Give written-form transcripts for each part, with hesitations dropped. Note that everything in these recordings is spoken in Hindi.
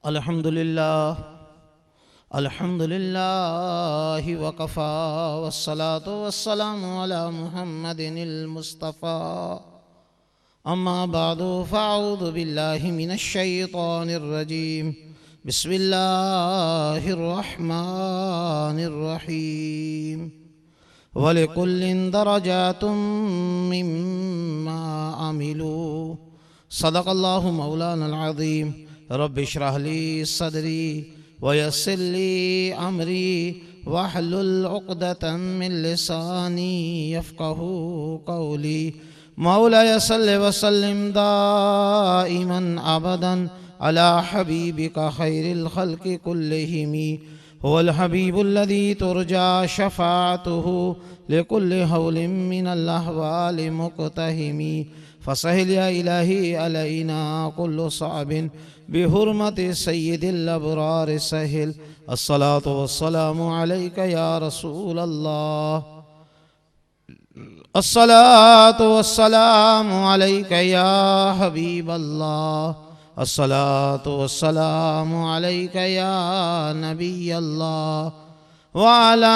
अल्हम्दुलिल्लाह अल्हम्दुलिल्लाह वकफ़ा वस्सलातु वस्सलामु अला मुहम्मदिनिल मुस्तफ़ा अम्मा बादु फ़अऊज़ु बिल्लाहि मिनश शैतानिर रजीम बिस्मिल्लाहिर रहमानिर रहीम वलिकुल्लिन दरजातुम मिम्मा अमिलू सदक़ल्लाहु मौलानल अज़ीम रब्बि इश्रह ली सदरी वयस्सिर ली अमरी वहलुल उक़दतम मिन लिसानी यफ़क़हू क़ौली मौलाय सल्लि व सल्लिम दाइमन अबदन अला हबीबिका खैरिल खल्क़ि कुल्लिहिम हुवल हबीबुल्लज़ी तुरजा शफ़ाअतुहु लिकुल्लि हौलिन मिनल अहवालि मुक़तहिमी फ़सहिल या इलाही अलैना कुल्लु सअबिन बिहुर्मति सय्यिदिल अबरार सहिल अस्सलातु वस्सलामु अलैका या रसूल अल्लाह अस्सलातु वस्सलामु अलैका या हबीब अल्लाह अस्सलातु वस्सलामु अलैका या नबी अल्लाह व अला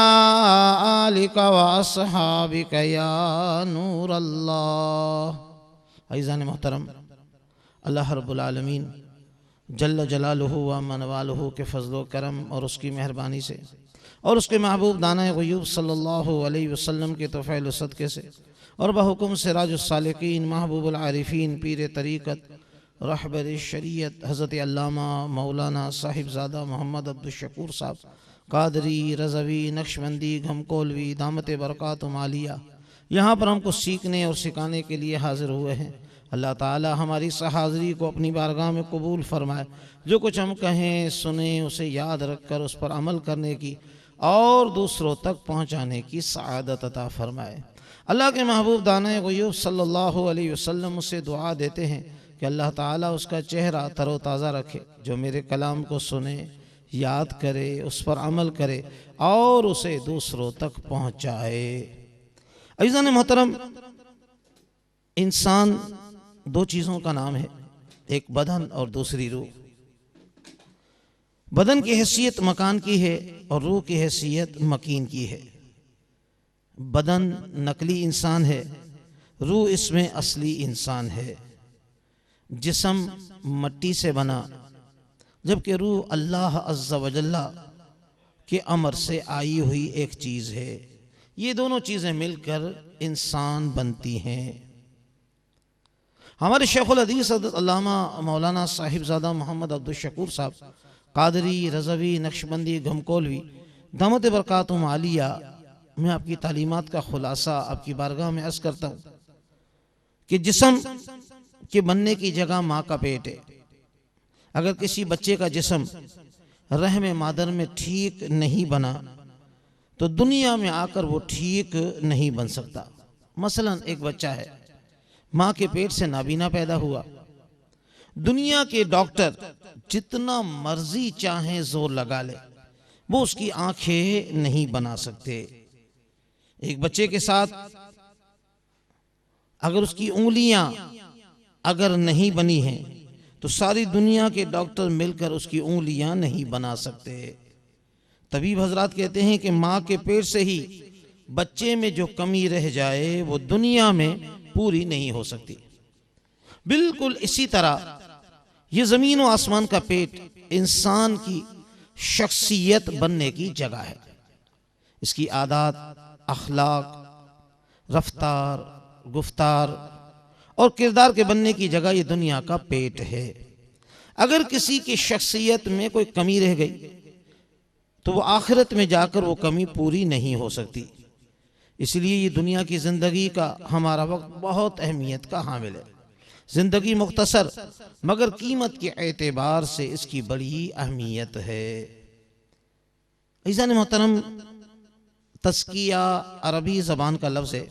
आलिका व अस्हाबिका या नूर अल्लाह। अज़ीज़ान मोहतरम, अल्लाह रब्बुल आलमीन जल्ल जलालुहु व मनवालुहु के फ़ज़्ल व करम और उसकी मेहरबानी से और उसके महबूब दाना ग़ुयूब सल्लल्लाहु अलैहि वसल्लम के तोफ़ैल सदक़े से और बहुकुम सिराजुस सालिकीन महबूबुल आरिफ़ीन पीर तरीक़त रहबर शरीयत हज़रत अल्लामा मौलाना साहिबज़ादा मोहम्मद अब्दुल शकूर साहब कादरी रज़वी नक्शबंदी घमकोलवी दामत बरकातुम आलिया यहाँ पर हमको सीखने और सिखाने के लिए हाज़िर हुए हैं। अल्लाह ताला हमारी इस हाज़िरी को अपनी बारगाह में कबूल फरमाए। जो कुछ हम कहें सुने उसे याद रखकर उस पर अमल करने की और दूसरों तक पहुँचाने की सआदत अता फरमाए। अल्लाह के महबूब दाना ग़ुयूब सल्लल्लाहु अलैहि वसल्लम उससे दुआ देते हैं कि अल्लाह ताला उसका चेहरा तरोताज़ा रखे, जो मेरे कलाम को सुने, याद करे, उस पर अमल करे और उसे दूसरों तक पहुँचाए। अज़ीज़ान मोहतरम, इंसान दो चीज़ों का नाम है, एक बदन और दूसरी रूह। बदन की हैसियत मकान की है और रूह की हैसियत मकीन की है। बदन नकली इंसान है, रूह इसमें असली इंसान है। जिस्म मट्टी से बना जबकि रूह अल्लाह अज़्ज़ा व जल्ला के अमर से आई हुई एक चीज़ है। ये दोनों चीज़ें मिलकर इंसान बनती हैं। हमारे शेखुल हदीस अल्लामा मौलाना साहिबज़ादा मोहम्मद अब्दुल शकूर साहब कादरी रज़वी नक्शबंदी घमकोलवी दामत बरकातुम आलिया मैं आपकी तालीमात का खुलासा आपकी बारगाह में अर्ज़ करता हूँ कि जिस्म के बनने की जगह माँ का पेट है। अगर किसी बच्चे का जिस्म रहम मादर में ठीक नहीं बना तो दुनिया में आकर वो ठीक नहीं बन सकता। मसलन एक बच्चा है, माँ के पेट से नाबीना पैदा हुआ, दुनिया के डॉक्टर जितना मर्जी चाहे जोर लगा ले वो उसकी आंखें नहीं बना सकते। एक बच्चे के साथ अगर उसकी उंगलियां अगर नहीं बनी हैं तो सारी दुनिया के डॉक्टर मिलकर उसकी उंगलियां नहीं बना सकते। तबीब हजरात कहते हैं कि माँ के पेट से ही बच्चे में जो कमी रह जाए वो दुनिया में पूरी नहीं हो सकती। बिल्कुल इसी तरह ये ज़मीन और आसमान का पेट इंसान की शख्सियत बनने की जगह है। इसकी आदत, अखलाक, रफ्तार, गुफ्तार और किरदार के बनने की जगह ये दुनिया का पेट है। अगर किसी की शख्सियत में कोई कमी रह गई तो वो आखिरत में जाकर वो कमी पूरी नहीं हो सकती। इसलिए ये दुनिया की ज़िंदगी का हमारा वक्त बहुत अहमियत का हामिल है। ज़िंदगी मुख्तसर मगर कीमत के एतबार से इसकी बड़ी अहमियत है। अज़ीज़ान मोहतरम, तज़किया अरबी ज़बान का लफ्ज़ है।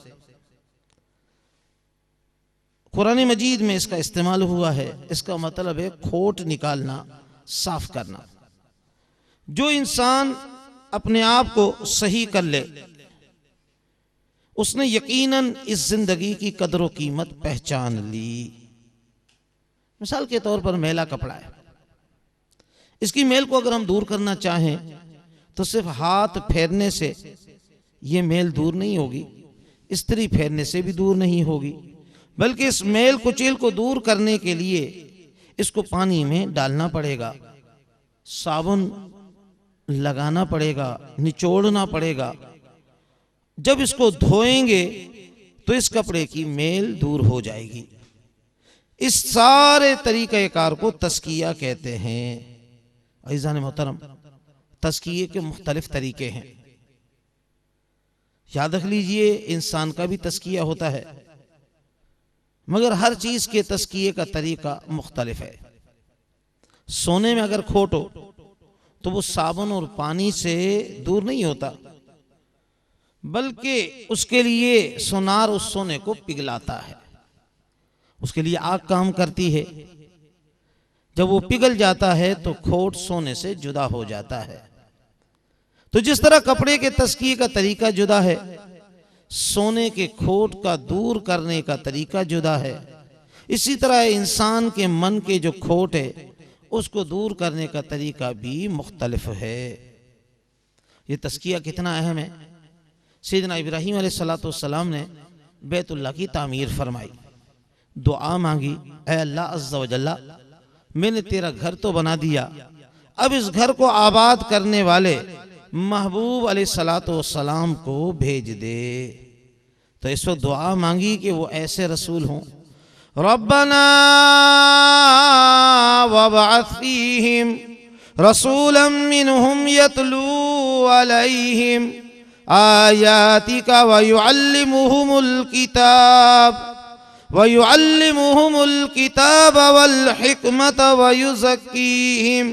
कुरान मजीद में इसका इस्तेमाल हुआ है। इसका मतलब है खोट निकालना, साफ करना। जो इंसान अपने आप को सही कर ले उसने यकीनन इस जिंदगी की कदर व कीमत पहचान ली। मिसाल के तौर पर मैला कपड़ा है, इसकी मेल को अगर हम दूर करना चाहें तो सिर्फ हाथ फेरने से ये मेल दूर नहीं होगी, इस्त्री फेरने से भी दूर नहीं होगी, बल्कि इस मेल कुचेल को दूर करने के लिए इसको पानी में डालना पड़ेगा, साबुन लगाना पड़ेगा, निचोड़ना पड़ेगा। जब इसको धोएंगे तो इस कपड़े की मेल दूर हो जाएगी। इस सारे तरीक़ेकार को तस्किया कहते हैं। अज़ीज़ान मोहतरम, तस्किये के मुख्तलिफ तरीके हैं। याद रख लीजिए, इंसान का भी तस्किया होता है, मगर हर चीज के तस्किये का तरीका मुख्तलिफ है। सोने में अगर खोट हो तो वो साबुन और पानी से दूर नहीं होता, बल्कि उसके लिए सोनार उस सोने को पिघलाता है, उसके लिए आग काम करती है। जब वो पिघल जाता है तो खोट सोने से जुदा हो जाता है। तो जिस तरह कपड़े के तस्किये का तरीका जुदा है, सोने के खोट का दूर करने का तरीका जुदा है, इसी तरह इंसान के मन के जो खोट है उसको दूर करने का तरीका भी मुख्तलिफ है। ये तस्किया कितना अहम है। सैयदना इब्राहीम अलैहिस्सलाम ने बैतुल्लाह की तामीर फरमाई, दुआ मांगी, ऐ अल्लाह अज़्ज़ा व जल्ला, मैंने तेरा घर तो बना दिया, अब इस घर को आबाद करने वाले महबूब अलैहिस्सलाम को भेज दे। तो इस वक्त दुआ मांगी कि वो ऐसे रसूल हों, रब्बना वबअथ फीहिम रसूलन मिनहुम यतलू अलैहिम आयातिका वयुअल्लिमुहुमुल किताब वल हिकमत वयुज़क्कीहिम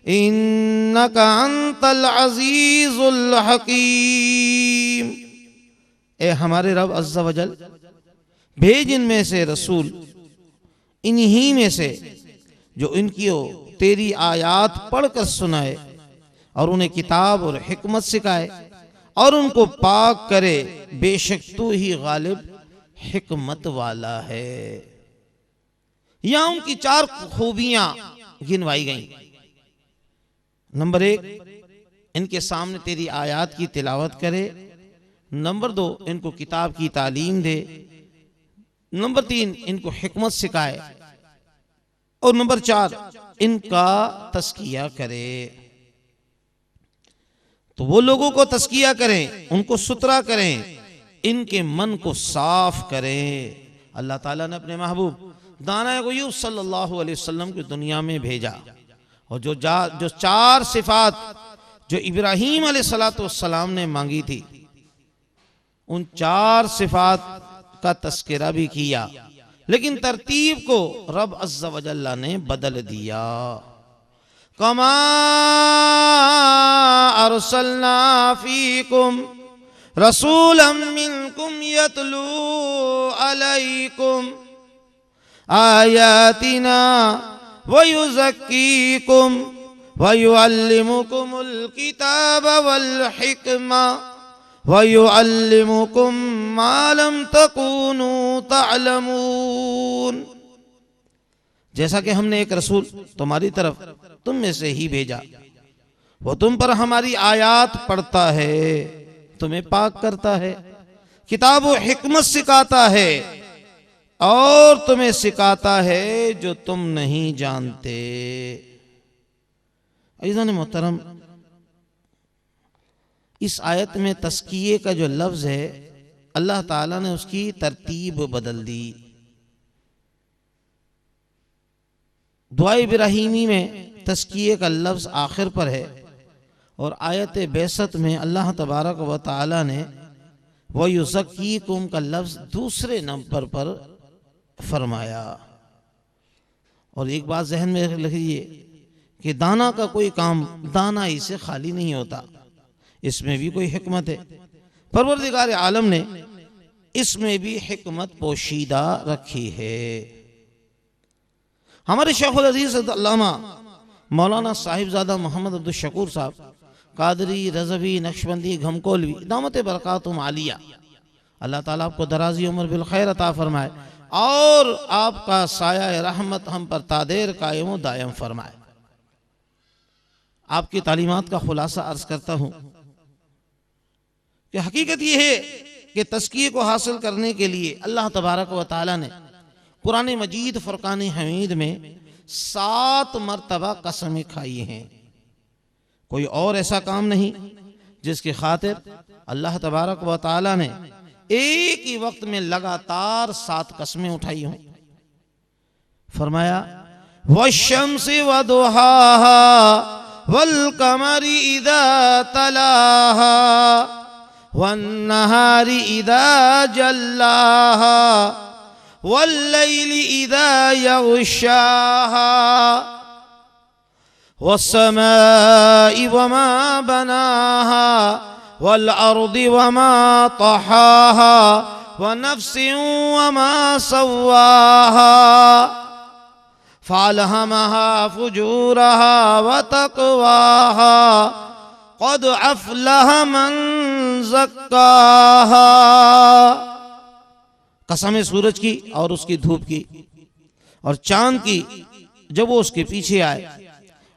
इन्नका अंतल अज़ीज़ुल हकीम। ए हमारे रब अज़्ज़ा वजल, भेज इनमें से रसूल, इन्हीं में से जो इनकी तेरी आयात पढ़कर सुनाए और उन्हें किताब और हिकमत सिखाए और उनको पाक करे, बेशक तू ही गालिब हिकमत वाला है। यहां उनकी चार खूबियां गिनवाई गई। नंबर 1, इनके सामने तेरी आयात की तिलावत करे। नंबर 2, इनको किताब की तालीम दे। नंबर 3, इनको हिकमत सिखाए। और नंबर 4, इनका तस्किया करे। तो वो लोगों को तस्किया करें, उनको सुथरा करें, इनके मन को साफ करें। अल्लाह ताला ने अपने महबूब दाना ग़ुयूब सल्लल्लाहु अलैहि वसल्लम को दुनिया में भेजा, और जो 4 सिफात जो इब्राहीम अलैहिस्सलाम ने मांगी थी, उन 4 सिफात का तस्करा भी किया, लेकिन तरतीब को रब अज़्ज़ा व जल्ला ने बदल दिया। कमा अरसलना फीकुम रसूलन मिनकुम यतलू अलैकुम आयातिना वयुज़क्कीकुम वयुअल्लिमुकुमुल किताब वल हिकमा वयुअल्लिमुकुम मा लम तकूनू तअलमून। जैसा कि हमने एक रसूल तुम्हारी तरफ तुम में से ही भेजा, वो तुम पर हमारी आयात पढ़ता है, तुम्हें पाक करता है, किताब व हिकमत सिखाता है, और तुम्हें सिखाता है जो तुम नहीं जानते। अज़ीज़ान मोहतरम, इस आयत में तस्किये का जो लफ्ज है, अल्लाह ताला ने उसकी तरतीब बदल दी। दुआ इब्राहीमी में तस्किये का लफ्ज आखिर पर है, और आयत बेसत में अल्लाह तबारक व ताला ने वयुज़क्कीकुम का लफ्ज दूसरे नंबर पर फरमाया। और एक बात जहन में रख लीजिए कि दाना का कोई काम दाना ही से खाली नहीं होता, इसमें भी कोई हिकमत है। परवरदिगार आलम ने इसमें भी हिकमत पोशीदा रखी है। हमारे शेखुल अज़ीज़ अल्लामा मौलाना साहिबजादा मोहम्मद अब्दुल शकूर साहब कादरी, रज़वी, नक्शबंदी, घमकोलवी दामत बरकातुहुम आलिया, अल्लाह ताला आपको दराजी उम्र बिल खैर अता फरमाए और आपका साया रहमत हम पर तादेर कायम दायम फरमाए। आपकी तालीमात का खुलासा अर्ज करता हूं कि हकीकत यह है कि तज़किये को हासिल करने के लिए अल्लाह तबारक व तआला ने कुरान मजीद फुरकान हमीद में 7 मरतबा कसमें खाई हैं। कोई और ऐसा काम नहीं जिसकी खातिर अल्लाह तबारक व तआला ने एक ही वक्त में लगातार 7 कसमें उठाई हों। फरमाया वश्शम्सि वदुहाहा वल कमरि इदा तलाहा वन्नहारि इदा जल्लाहा वल्लैलि इदा यग़शाहा वस्समाइ वमा बनाहा वल्अर्दि वमा तहाहा वनफ्सिन वमा सव्वाहा फ़अल्हमहा फुजूरहा वतक़वाहा क़द अफ़लह मन ज़क्काहा। कसम सूरज की और उसकी धूप की और चांद की जब वो उसके पीछे आए,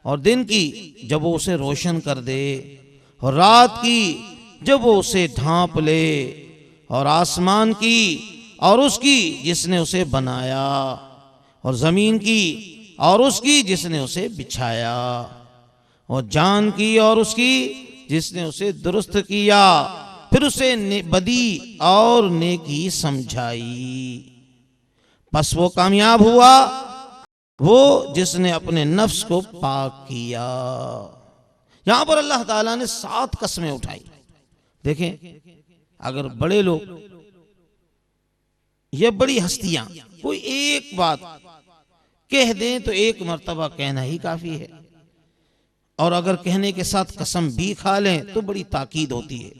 और दिन की जब वो उसे रोशन कर दे, और रात की जब वो उसे ढांप ले, और आसमान की और उसकी जिसने उसे बनाया, और जमीन की और उसकी जिसने उसे बिछाया, और जान की और उसकी जिसने उसे दुरुस्त किया, फिर उसे बदी और नेकी समझाई। बस वो कामयाब हुआ वो जिसने अपने नफ्स को पाक किया। यहां पर अल्लाह ताला ने 7 कसमें उठाई। देखें, अगर बड़े लोग ये बड़ी हस्तियां कोई एक बात कह दें तो एक मर्तबा कहना ही काफी है, और अगर कहने के साथ कसम भी खा लें तो बड़ी ताकीद होती है।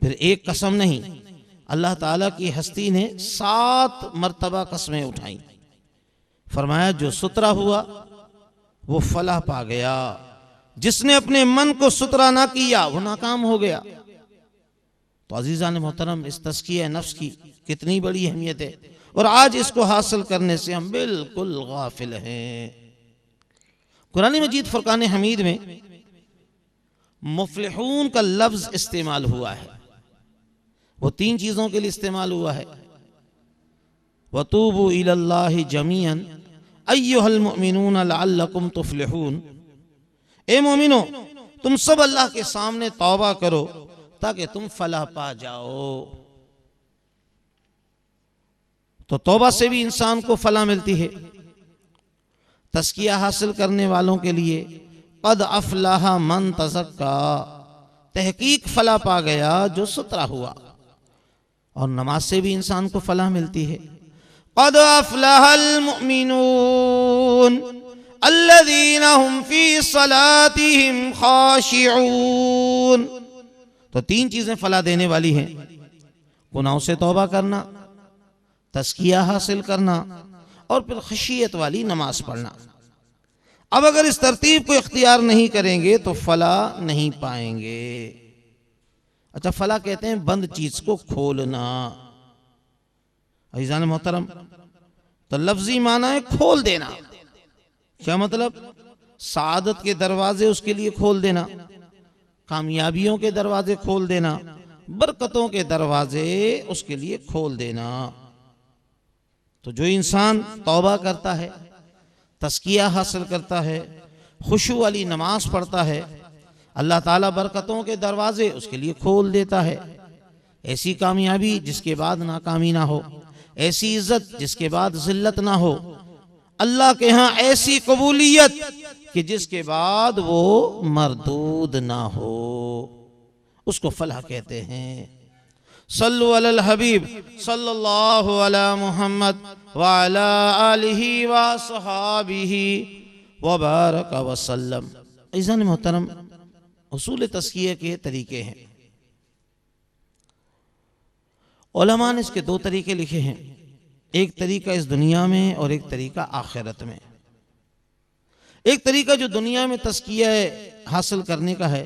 फिर एक कसम नहीं, अल्लाह ताला की हस्ती ने 7 मर्तबा कसमें उठाई। फरमाया जो सुतरा हुआ वो फलाह पा गया, जिसने अपने मन को सुतरा ना किया वो नाकाम हो गया। तो अजीज़ान मोहतरम, इस तज़किया नफ्स की कितनी बड़ी अहमियत है, और आज इसको हासिल करने से हम बिल्कुल गाफिल हैं। कुरान मजीद फुरकान हमीद में मुफ्लिहून का लफ्ज इस्तेमाल हुआ है। वो 3 चीजों के लिए इस्तेमाल हुआ है। वतूबू इलल्लाहि जमीअन अय्युहल मुमिनून लअल्लकुम तुफ्लिहून। ए मोमिनो, तुम सब अल्लाह के सामने तौबा करो ताकि तुम फलाह पा जाओ। तो तौबा से भी इंसान को फलाह मिलती है। तज़किया हासिल करने वालों के लिए क़द अफ़लह मन तज़क्का, तहकीक फलाह पा गया जो सुतरा हुआ। और नमाज से भी इंसान को फलाह मिलती है। क़द अफ़लहल मुमिनून अल्लज़ीना हुम फ़ी सलातिहिम ख़ाशिऊन। तो 3 चीजें फलाह देने वाली हैं। गुनाहों से तौबा करना, तज़किया हासिल करना, और फिर खशियत वाली नमाज पढ़ना। अब अगर इस तरतीब को इख्तियार नहीं करेंगे तो फलाह नहीं पाएंगे। अच्छा, फलाह कहते हैं बंद चीज को खोलना। अज़ीज़ान मोहतरम, तो लफ्जी माना है खोल देना। क्या मतलब? सादत के दरवाजे उसके लिए खोल देना, कामयाबियों के दरवाजे खोल देना, बरकतों के दरवाजे उसके लिए खोल देना। तो जो इंसान तौबा करता है, तज़किया हासिल करता है, खुशू वाली नमाज पढ़ता है, अल्लाह ताला बरकतों के दरवाजे उसके लिए खोल देता है। ऐसी कामयाबी जिसके बाद नाकामी ना हो, ऐसी इज्जत जिसके बाद जिल्लत ना हो, अल्लाह के यहाँ ऐसी कबूलियत कि जिसके बाद वो मरदूद ना हो, उसको फलाह कहते हैं। सल्लु अलल हबीब सल्लल्लाहु अला मुहम्मद व अला आलिहि व सहाबिहि व बारक व सल्लम। इज़ान मोहतरम, उसूल तज़किया के तरीके हैं। उलमा ने इसके 2 तरीके लिखे हैं। एक तरीका इस दुनिया में और एक तरीका आखिरत में। एक तरीका जो दुनिया में तज़किया हासिल करने का है,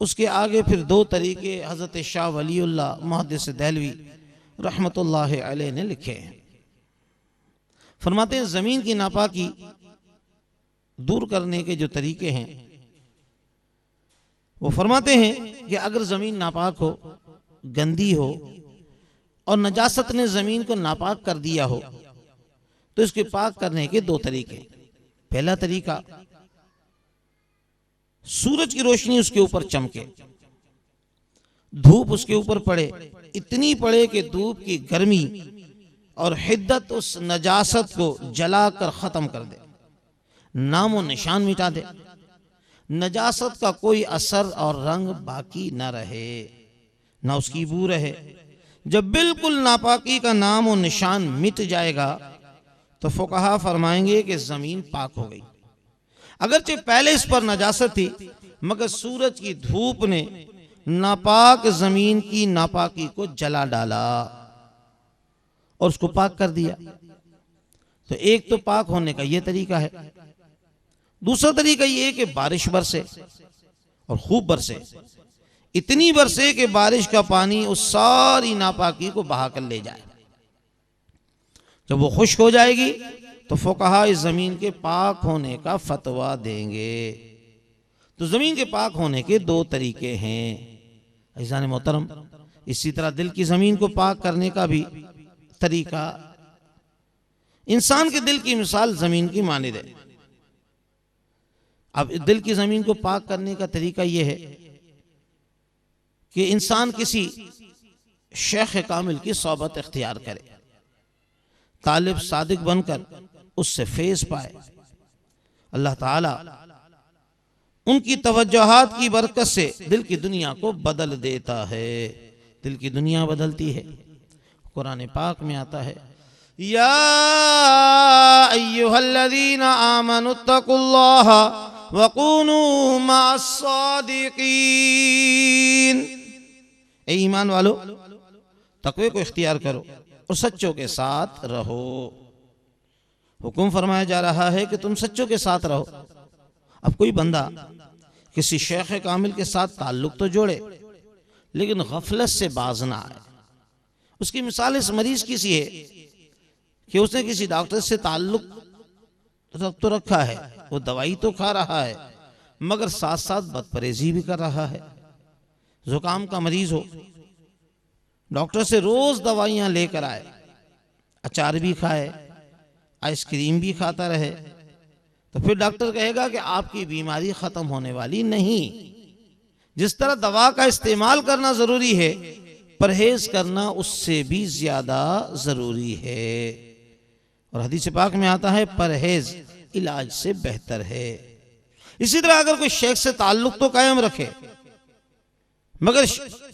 उसके आगे फिर 2 तरीके हज़रत शाह वलीउल्लाह मुहद्दिस देहलवी रहमतुल्लाह अलैह ने लिखे हैं। फरमाते हैं ज़मीन की नापाकी दूर करने के जो तरीके हैं वो फरमाते हैं कि अगर ज़मीन नापाक हो, गंदी हो और नजासत ने ज़मीन को नापाक कर दिया हो तो इसके पाक करने के दो तरीके। पहला तरीका, सूरज की रोशनी उसके ऊपर चमके, धूप उसके ऊपर पड़े, इतनी पड़े कि धूप की गर्मी और हिद्दत उस नजासत को जलाकर खत्म कर दे, नामो निशान मिटा दे, नजासत का कोई असर और रंग बाकी न रहे, ना उसकी बू रहे। जब बिल्कुल नापाकी का नाम और निशान मिट जाएगा तो फुकहा फरमाएंगे कि जमीन पाक हो गई। अगरचे पहले इस पर नजासत थी मगर सूरज की धूप ने नापाक जमीन की नापाकी को जला डाला और उसको पाक कर दिया। तो एक तो पाक होने का यह तरीका है। दूसरा तरीका यह है कि बारिश बरसे और खूब बरसे, इतनी बरसे कि बारिश का पानी उस सारी नापाकी को बहा कर ले जाए। जब वो खुश्क हो जाएगी तो फुकहा इस जमीन के पाक होने का फतवा देंगे। तो जमीन के पाक होने के दो तरीके हैं अज़ीज़ान मोहतरम। इसी तरह दिल की जमीन को पाक करने का भी तरीका, इंसान के दिल की मिसाल जमीन की मानिद है। अब दिल की जमीन को पाक करने का तरीका यह है कि इंसान किसी शेख कामिल की सोबत इख्तियार करे, तालिब सादिक बनकर उससे फैज़ पाए। अल्लाह ताला उनकी तवज्जुहात की बरकत से दिल की दुनिया को बदल देता है, दिल की दुनिया बदलती है। कुरान पाक में आता है, या अय्युहल्लज़ीना आमनुत्तकुल्लाह वकूनू मअस्सादिकीन। ए ईमान वालो, तकवे को इख्तियार करो और सच्चों के साथ रहो। हुक्म फरमाया जा रहा है कि तुम सच्चों के साथ रहो। अब कोई बंदा किसी शेख कामिल के साथ ताल्लुक तो जोड़े लेकिन गफलत से बाज ना आए। उसकी मिसाल इस मरीज की सी है कि उसने किसी डॉक्टर से ताल्लुक तो रखा है, वो दवाई तो खा रहा है मगर साथ साथ बदपरहेजी भी कर रहा है। जुकाम का मरीज हो, डॉक्टर से रोज दवाइयां लेकर आए, अचार भी खाए, आइसक्रीम भी खाता रहे, तो फिर डॉक्टर कहेगा कि आपकी बीमारी खत्म होने वाली नहीं। जिस तरह दवा का इस्तेमाल करना जरूरी है, परहेज करना उससे भी ज्यादा जरूरी है। और हदीस पाक में आता है, परहेज इलाज से बेहतर है। इसी तरह अगर कोई शेख से ताल्लुक तो कायम रखे मगर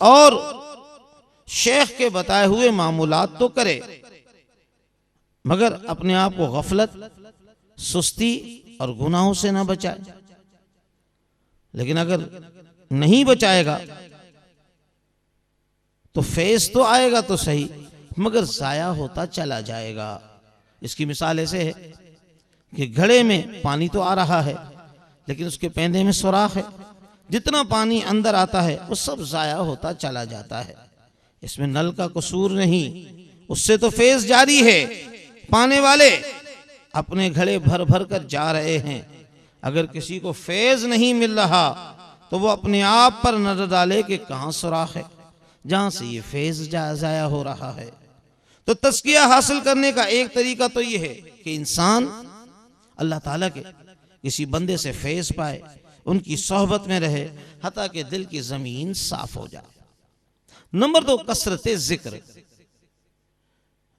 और शेख के बताए हुए मामूलात तो करे मगर अपने आप को गफलत, सुस्ती और गुनाहों से ना बचाए। लेकिन अगर नहीं बचाएगा तो फैज़ तो आएगा तो सही मगर जाया होता चला जाएगा। इसकी मिसाल ऐसे है कि घड़े में पानी तो आ रहा है लेकिन उसके पैंदे में सुराख है, जितना पानी अंदर आता है वो सब जाया होता चला जाता है। इसमें नल का कसूर नहीं, उससे तो फैज़ जारी है। पाने वाले अपने घड़े भर भर कर जा रहे हैं। अगर किसी को फैज़ नहीं मिल रहा तो वो अपने आप पर नजर डाले कि कहाँ सुराख है जहां से ये फैज़ जाया हो रहा है। तो तज़किया हासिल करने का एक तरीका तो ये है कि इंसान अल्लाह ताला के किसी बंदे से फैज़ पाए, उनकी सोहबत में रहे, हत्ता कि दिल की जमीन साफ हो जाए। नंबर 2, कसरत जिक्र।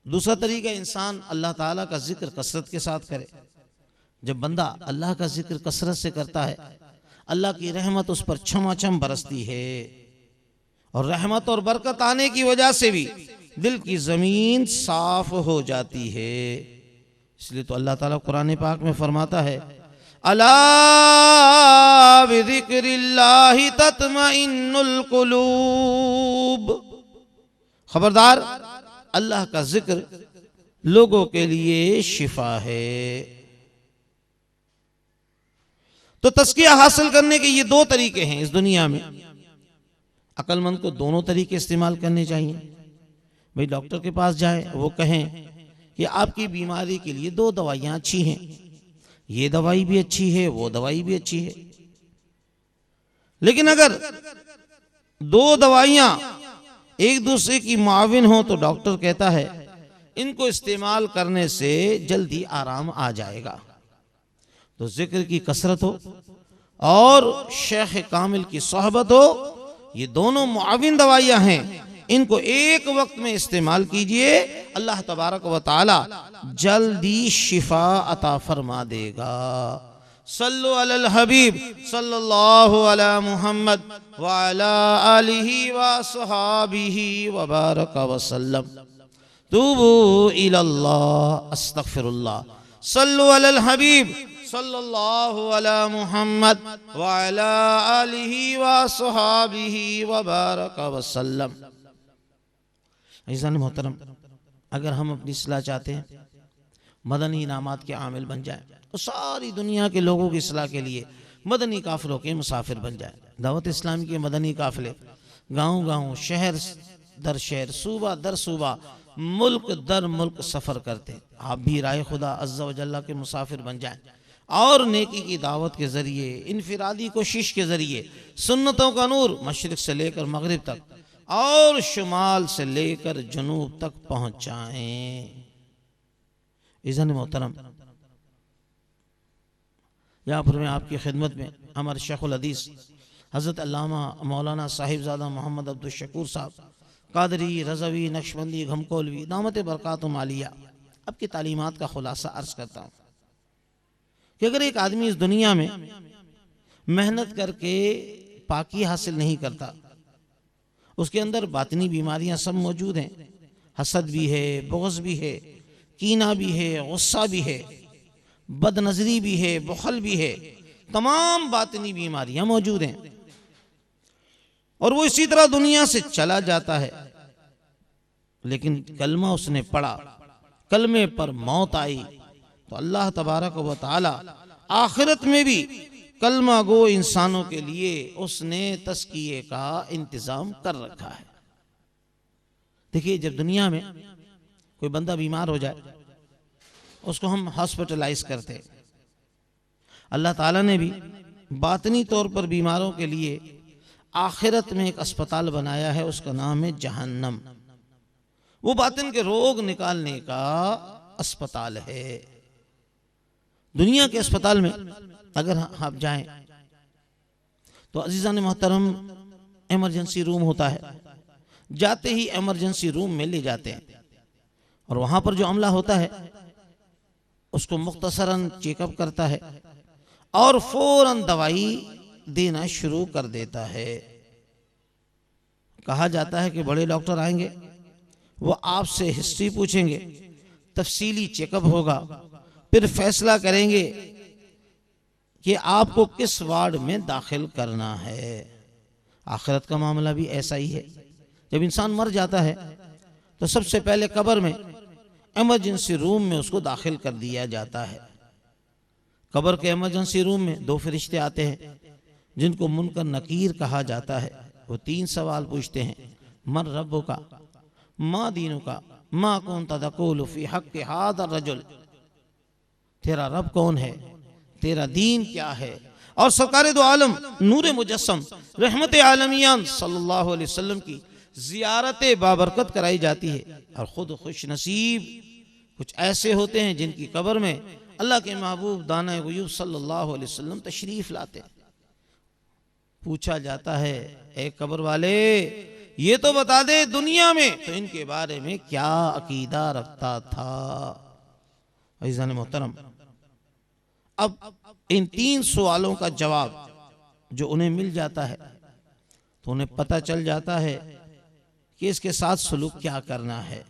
दूसरा तरीका, इंसान अल्लाह ताला का जिक्र कसरत के साथ करे। जब बंदा अल्लाह का जिक्र कसरत से करता है, अल्लाह की रहमत उस पर छमाछम बरसती है और रहमत और बरकत आने की वजह से भी दिल की जमीन साफ हो जाती है। इसलिए तो अल्लाह ताला कुरान पाक में फरमाता है, अला बिज़िक्रिल्लाहि तत्मइन्नुल कुलूब। खबरदार, अल्लाह का जिक्र लोगों के लिए शिफा है। तो तज़किया हासिल करने के ये दो तरीके हैं इस दुनिया में। अक्लमंद को दोनों तरीके इस्तेमाल करने चाहिए। भाई डॉक्टर के पास जाए, वो कहें कि आपकी बीमारी के लिए 2 दवाइयां अच्छी हैं, ये दवाई भी अच्छी है, वो दवाई भी अच्छी है। लेकिन अगर दो दवाइयां एक दूसरे की मुआविन हो तो डॉक्टर कहता है इनको इस्तेमाल करने से जल्दी आराम आ जाएगा। तो जिक्र की कसरत हो और शेख कामिल की सोहबत हो, ये दोनों मुआविन दवाइयां हैं, इनको एक वक्त में इस्तेमाल कीजिए, अल्लाह तबारक व तआला जल्दी शिफा अता फरमा देगा। सल्लु अलल हबीब सल्लल्लाहु अला मुहम्मद व अला आलिहि व अस्हाबिहि व बारक व सल्लम। तूबू इलल्लाह अस्तगफिरुल्लाह। सल्लु अलल हबीब सल्लल्लाहु अला मुहम्मद व अला आलिहि व अस्हाबिहि व बारक व सल्लम। अज़ीज़ान मोहतरम, अगर हम अपनी इस्लाह चाहते हैं, मदनी इनामात के आमिल बन जाए, तो सारी दुनिया के लोगों की इस्लाह के लिए मदनी काफिलों के मुसाफिर बन जाए। दावत इस्लामी के मदनी काफिले गांव गांव, शहर दर शहर, सूबा दर सूबा, मुल्क दर मुल्क सफ़र करते। आप भी राय खुदा अज़्ज़ा व जल्ला के मुसाफिर बन जाएं और नेकी की दावत के ज़रिए, इनफिरादी कोशिश के ज़रिए सुन्नतों का नूर मशरिक़ से लेकर मगरिब तक और शुमाल से लेकर जनूब तक पहुँचाएँ। इज़न मोहतरम, यहाँ पर मैं आपकी खिदमत में हमारे शेखुल हदीस हज़रत अल्लामा मौलाना साहिबजादा मोहम्मद अब्दुल शकूर साहब कादरी, रज़वी, नक्शबंदी, घमकोलवी दामत बरकातुहुम आलिया आपकी तालीमात का खुलासा अर्ज करता हूँ कि अगर एक आदमी इस दुनिया में मेहनत करके पाकी हासिल नहीं करता, उसके अंदर बातिनी बीमारियां सब मौजूद हैं, हसद भी है, बुग़्ज़ भी है, कीना भी है, गुस्सा भी है, बदनज़री भी है, बुखल भी है, तमाम बातिनी बीमारियां मौजूद हैं, और वो इसी तरह दुनिया से चला जाता है। लेकिन कलमा उसने पढ़ा, कलमे पर मौत आई, तो अल्लाह तबारक व तआला आखिरत में भी कलमा गो इंसानों के लिए उसने तस्किये का इंतजाम कर रखा है। देखिए, जब दुनिया में कोई बंदा बीमार हो जाए, उसको हम हॉस्पिटलाइज करते हैं। अल्लाह ताला ने भी बातनी तौर पर बीमारों के लिए आखिरत में एक अस्पताल बनाया है, उसका नाम है जहन्नम। वो बातिन के रोग निकालने का अस्पताल है। दुनिया के अस्पताल में अगर आप जाएं तो अजीज़ान मोहतरम इमरजेंसी रूम होता है, जाते ही इमरजेंसी रूम में ले जाते हैं और वहां पर जो अमला होता है उसको मुख्तसरन चेकअप करता है और फौरन दवाई देना शुरू कर देता है। कहा जाता है कि बड़े डॉक्टर आएंगे, वो आपसे हिस्ट्री पूछेंगे, तफसीली चेकअप होगा, फिर फैसला करेंगे कि आपको किस वार्ड में दाखिल करना है। आखिरत का मामला भी ऐसा ही है। जब इंसान मर जाता है तो सबसे पहले कब्र में इमरजेंसी रूम में उसको दाखिल कर दिया जाता है। कब्र के इमरजेंसी रूम में दो फरिश्ते आते हैं जिनको मुनकर नकीर कहा जाता है। वो तीन सवाल पूछते हैं, मन रब्बु का, मा दीनु का, मा कुंता तक़ूलु फी हक़्क़ि हाज़ा रजुल। तेरा रब कौन है, तेरा दीन क्या है। और सरकार दो आलम नूर मुजस्सम रहमत आलमियान सल्लल्लाहु अलैहि वसल्लम की ज़ियारत बाबरकत कराई जाती है। और खुद खुश नसीब कुछ ऐसे होते हैं जिनकी कब्र में अल्लाह के महबूब दाना ग़ुयूब सल्लल्लाहु अलैहि वसल्लम तशरीफ लाते। पूछा जाता है, ए कब्र वाले, ये तो बता दे दुनिया में तो इनके बारे में क्या अकीदा रखता था। अज़ीज़ान मोहतरम, अब इन तीन सवालों का जवाब जो उन्हें मिल जाता है तो उन्हें पता चल जाता है कि इसके साथ सलूक क्या करना है।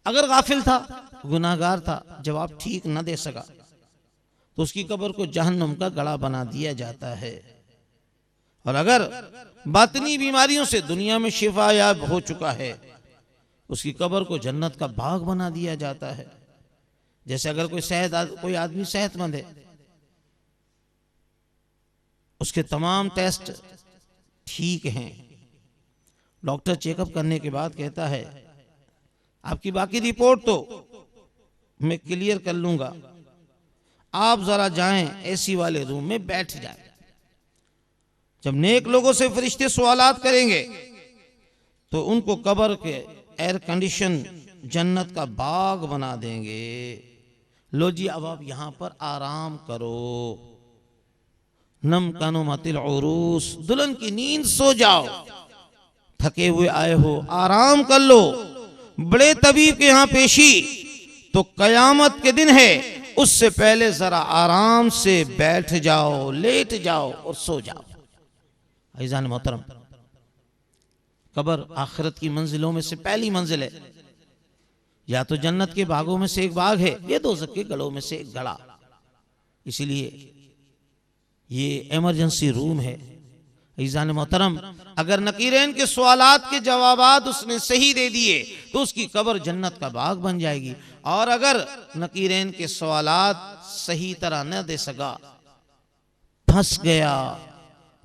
अगर गाफिल था, गुनाहगार था, जवाब ठीक न दे सका तो उसकी कब्र को जहन्नम का गड़ा बना दिया जाता है। और अगर बातनी बीमारियों से दुनिया में शिफा याब हो चुका है, उसकी कब्र को जन्नत का बाग बना दिया जाता है। जैसे अगर कोई आदमी सेहतमंद है, उसके तमाम टेस्ट ठीक हैं, डॉक्टर चेकअप करने के बाद कहता है आपकी बाकी रिपोर्ट तो मैं क्लियर कर लूंगा, आप जरा जाएं एसी वाले रूम में बैठ जाएं। जब नेक लोगों से फरिश्ते सवालात करेंगे तो उनको कब्र के एयर कंडीशन जन्नत का बाग बना देंगे। लो जी अब आप यहां पर आराम करो, नम कानो मतिल उरूस, दुल्हन की नींद, सो जाओ, थके हुए आए हो आराम कर लो। बड़े तबीब के यहां पेशी तो कयामत के दिन है, उससे पहले जरा आराम से बैठ जाओ, लेट जाओ और सो जाओ। अज़ीज़ान मोहतरम, कब्र आखिरत की मंजिलों में से पहली मंजिल है। या तो जन्नत के बागों में से एक बाग है, या दोज़ख के गढ़ों में से एक गड़ा। इसीलिए ये इमरजेंसी रूम है। अज़ीज़ान मोहतरम, अगर नकीरैन के सवालात के जवाबात उसने सही दे दिए तो उसकी कब्र जन्नत का बाग बन जाएगी, और अगर नकीरैन के सवालात सही तरह न दे सका, फंस गया,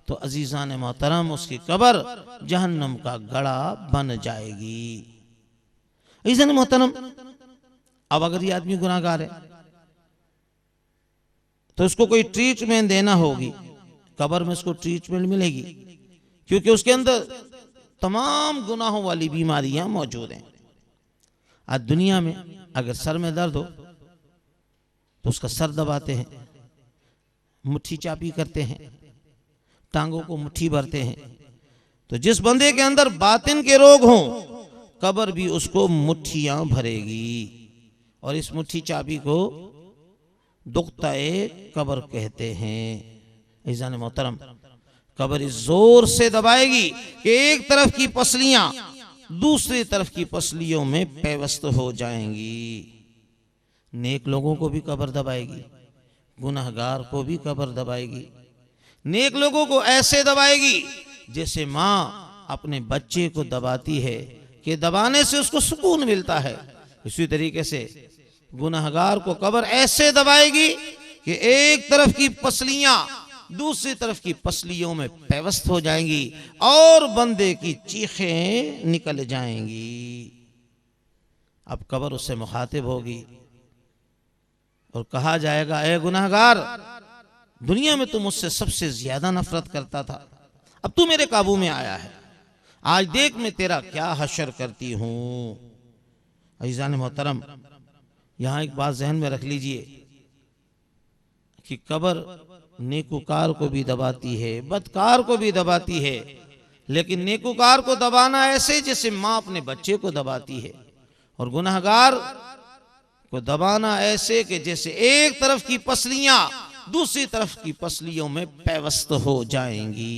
तो अज़ीज़ान मोहतरम उसकी कब्र जहन्नम का गड़ा बन जाएगी। अज़ीज़ान मोहतरम, अब अगर ये आदमी गुनाहगार है तो उसको कोई ट्रीटमेंट देना होगी, कब्र में उसको ट्रीटमेंट मिलेगी, क्योंकि उसके अंदर तमाम गुनाहों वाली बीमारियां मौजूद हैं। आज दुनिया में अगर सर में दर्द हो तो उसका सर दबाते हैं, मुट्ठी चापी करते हैं, टांगों को मुट्ठी भरते हैं। तो जिस बंदे के अंदर बातिन के रोग हों, कब्र भी उसको मुट्ठियां भरेगी, और इस मुट्ठी चाबी को दुख्ताए कब्र कहते हैं। अज़ीज़ान मोहतरम, कब्र इस जोर से दबाएगी कि एक तरफ की पसलियां दूसरी तरफ की पसलियों में पेवस्त हो जाएंगी। नेक लोगों को भी कब्र दबाएगी, गुनाहगार को भी कब्र दबाएगी। नेक लोगों को ऐसे दबाएगी जैसे माँ अपने बच्चे को दबाती है कि दबाने से उसको सुकून मिलता है। इसी तरीके से गुनाहगार को कब्र ऐसे दबाएगी कि एक तरफ की पसलियां दूसरी तरफ की पसलियों में पेवस्त हो जाएंगी और बंदे की चीखें निकल जाएंगी। अब कब्र उससे मुखातिब होगी और कहा जाएगा, ए गुनाहगार, दुनिया में तू मुझसे सबसे ज्यादा नफरत करता था, अब तू मेरे काबू में आया है, आज देख मैं तेरा क्या हशर करती हूं। अज़ीज़ान मोहतरम, यहां एक बात जहन में रख लीजिए कि कब्र नेकुकार को भी दबाती है, बदकार को भी दबाती है, लेकिन नेकुकार को दबाना ऐसे जैसे माँ अपने बच्चे को दबाती है, और गुनाहगार को दबाना ऐसे कि जैसे एक तरफ की पसलियां दूसरी तरफ की पसलियों में पेवस्त हो जाएंगी।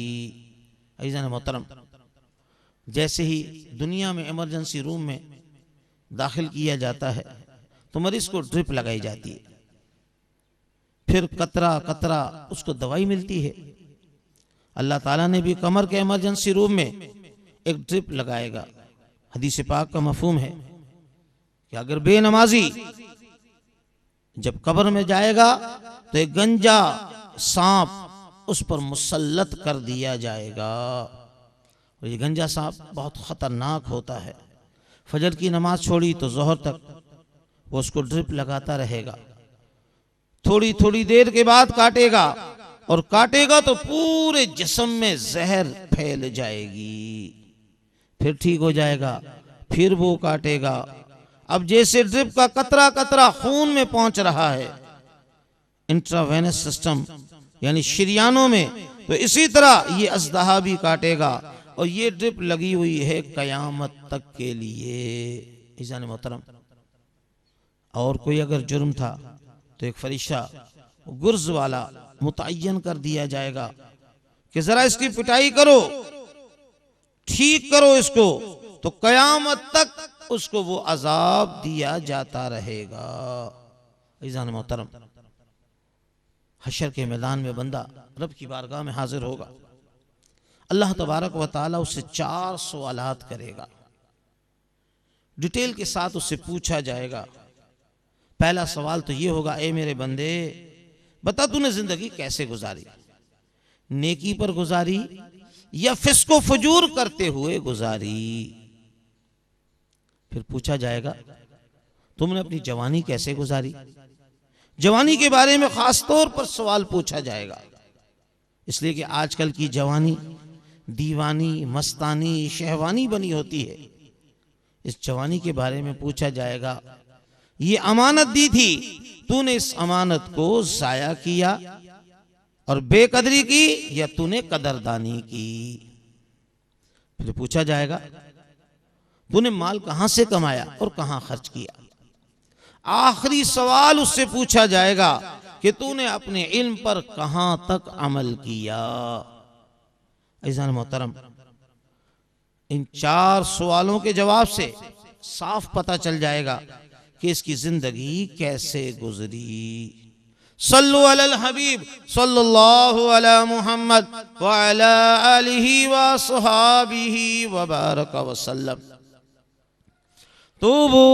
अज़ीज़ान मोहतरम, जैसे ही दुनिया में इमरजेंसी रूम में दाखिल किया जाता है तो मरीज को ड्रिप लगाई जाती है, फिर कतरा कतरा उसको दवाई मिलती है। अल्लाह ताला ने भी कमर के इमरजेंसी रूम में एक ड्रिप लगाएगा। हदीस पाक का मफहूम है कि अगर बेनमाजी जब कब्र में जाएगा तो एक गंजा सांप उस पर मुसल्लत कर दिया जाएगा, और ये गंजा सांप बहुत खतरनाक होता है। फजर की नमाज छोड़ी तो जोहर तक वो उसको ड्रिप लगाता रहेगा, थोड़ी थोड़ी देर के बाद काटेगा, और काटेगा तो पूरे जिस्म में जहर फैल जाएगी, फिर ठीक हो जाएगा, फिर वो काटेगा। अब जैसे ड्रिप का कतरा कतरा खून में पहुंच रहा है, इंट्रावेनस सिस्टम यानी शरियानों में, तो इसी तरह ये अज़दहा भी काटेगा, और ये ड्रिप लगी हुई है कयामत तक के लिए। अज़ीज़ान मोहतरम, और कोई अगर जुर्म था तो एक फरिश्ता गुर्ज वाला मुतय्यन कर दिया जाएगा कि जरा इसकी पिटाई करो, ठीक करो इसको, तो कयामत तक उसको वो अजाब दिया जाता रहेगा। अज़ीज़ान मोहतरम, हशर के मैदान में बंदा रब की बारगाह में हाजिर होगा। अल्लाह तबारक व तआला उससे 4 सवालात करेगा, डिटेल के साथ उससे पूछा जाएगा। पहला सवाल तो ये होगा, ए मेरे बंदे, बता तूने जिंदगी कैसे गुजारी, नेकी पर गुजारी या फिस्को फजूर करते हुए गुजारी। फिर पूछा जाएगा, तुमने अपनी जवानी कैसे गुजारी, जवानी के बारे में खास तौर पर सवाल पूछा जाएगा, इसलिए कि आजकल की जवानी दीवानी, मस्तानी, शहवानी बनी होती है। इस जवानी के बारे में पूछा जाएगा, ये अमानत दी थी, तूने इस अमानत को जाया किया और बेकदरी की या तूने कदरदानी की। फिर पूछा जाएगा, तूने माल कहां से कमाया और कहां खर्च किया। आखिरी सवाल उससे पूछा जाएगा कि तूने अपने इल्म पर कहां तक अमल किया। अज़ीज़ान मोहतरम, इन 4 सवालों के जवाब से साफ पता चल जाएगा कि इसकी जिंदगी कैसे गुजरी। सल्लु अलल हबीब सल्लल्लाहु अला मुहम्मद व अला आलिहि व सहाबिहि व बारक व सल्लम। तूबू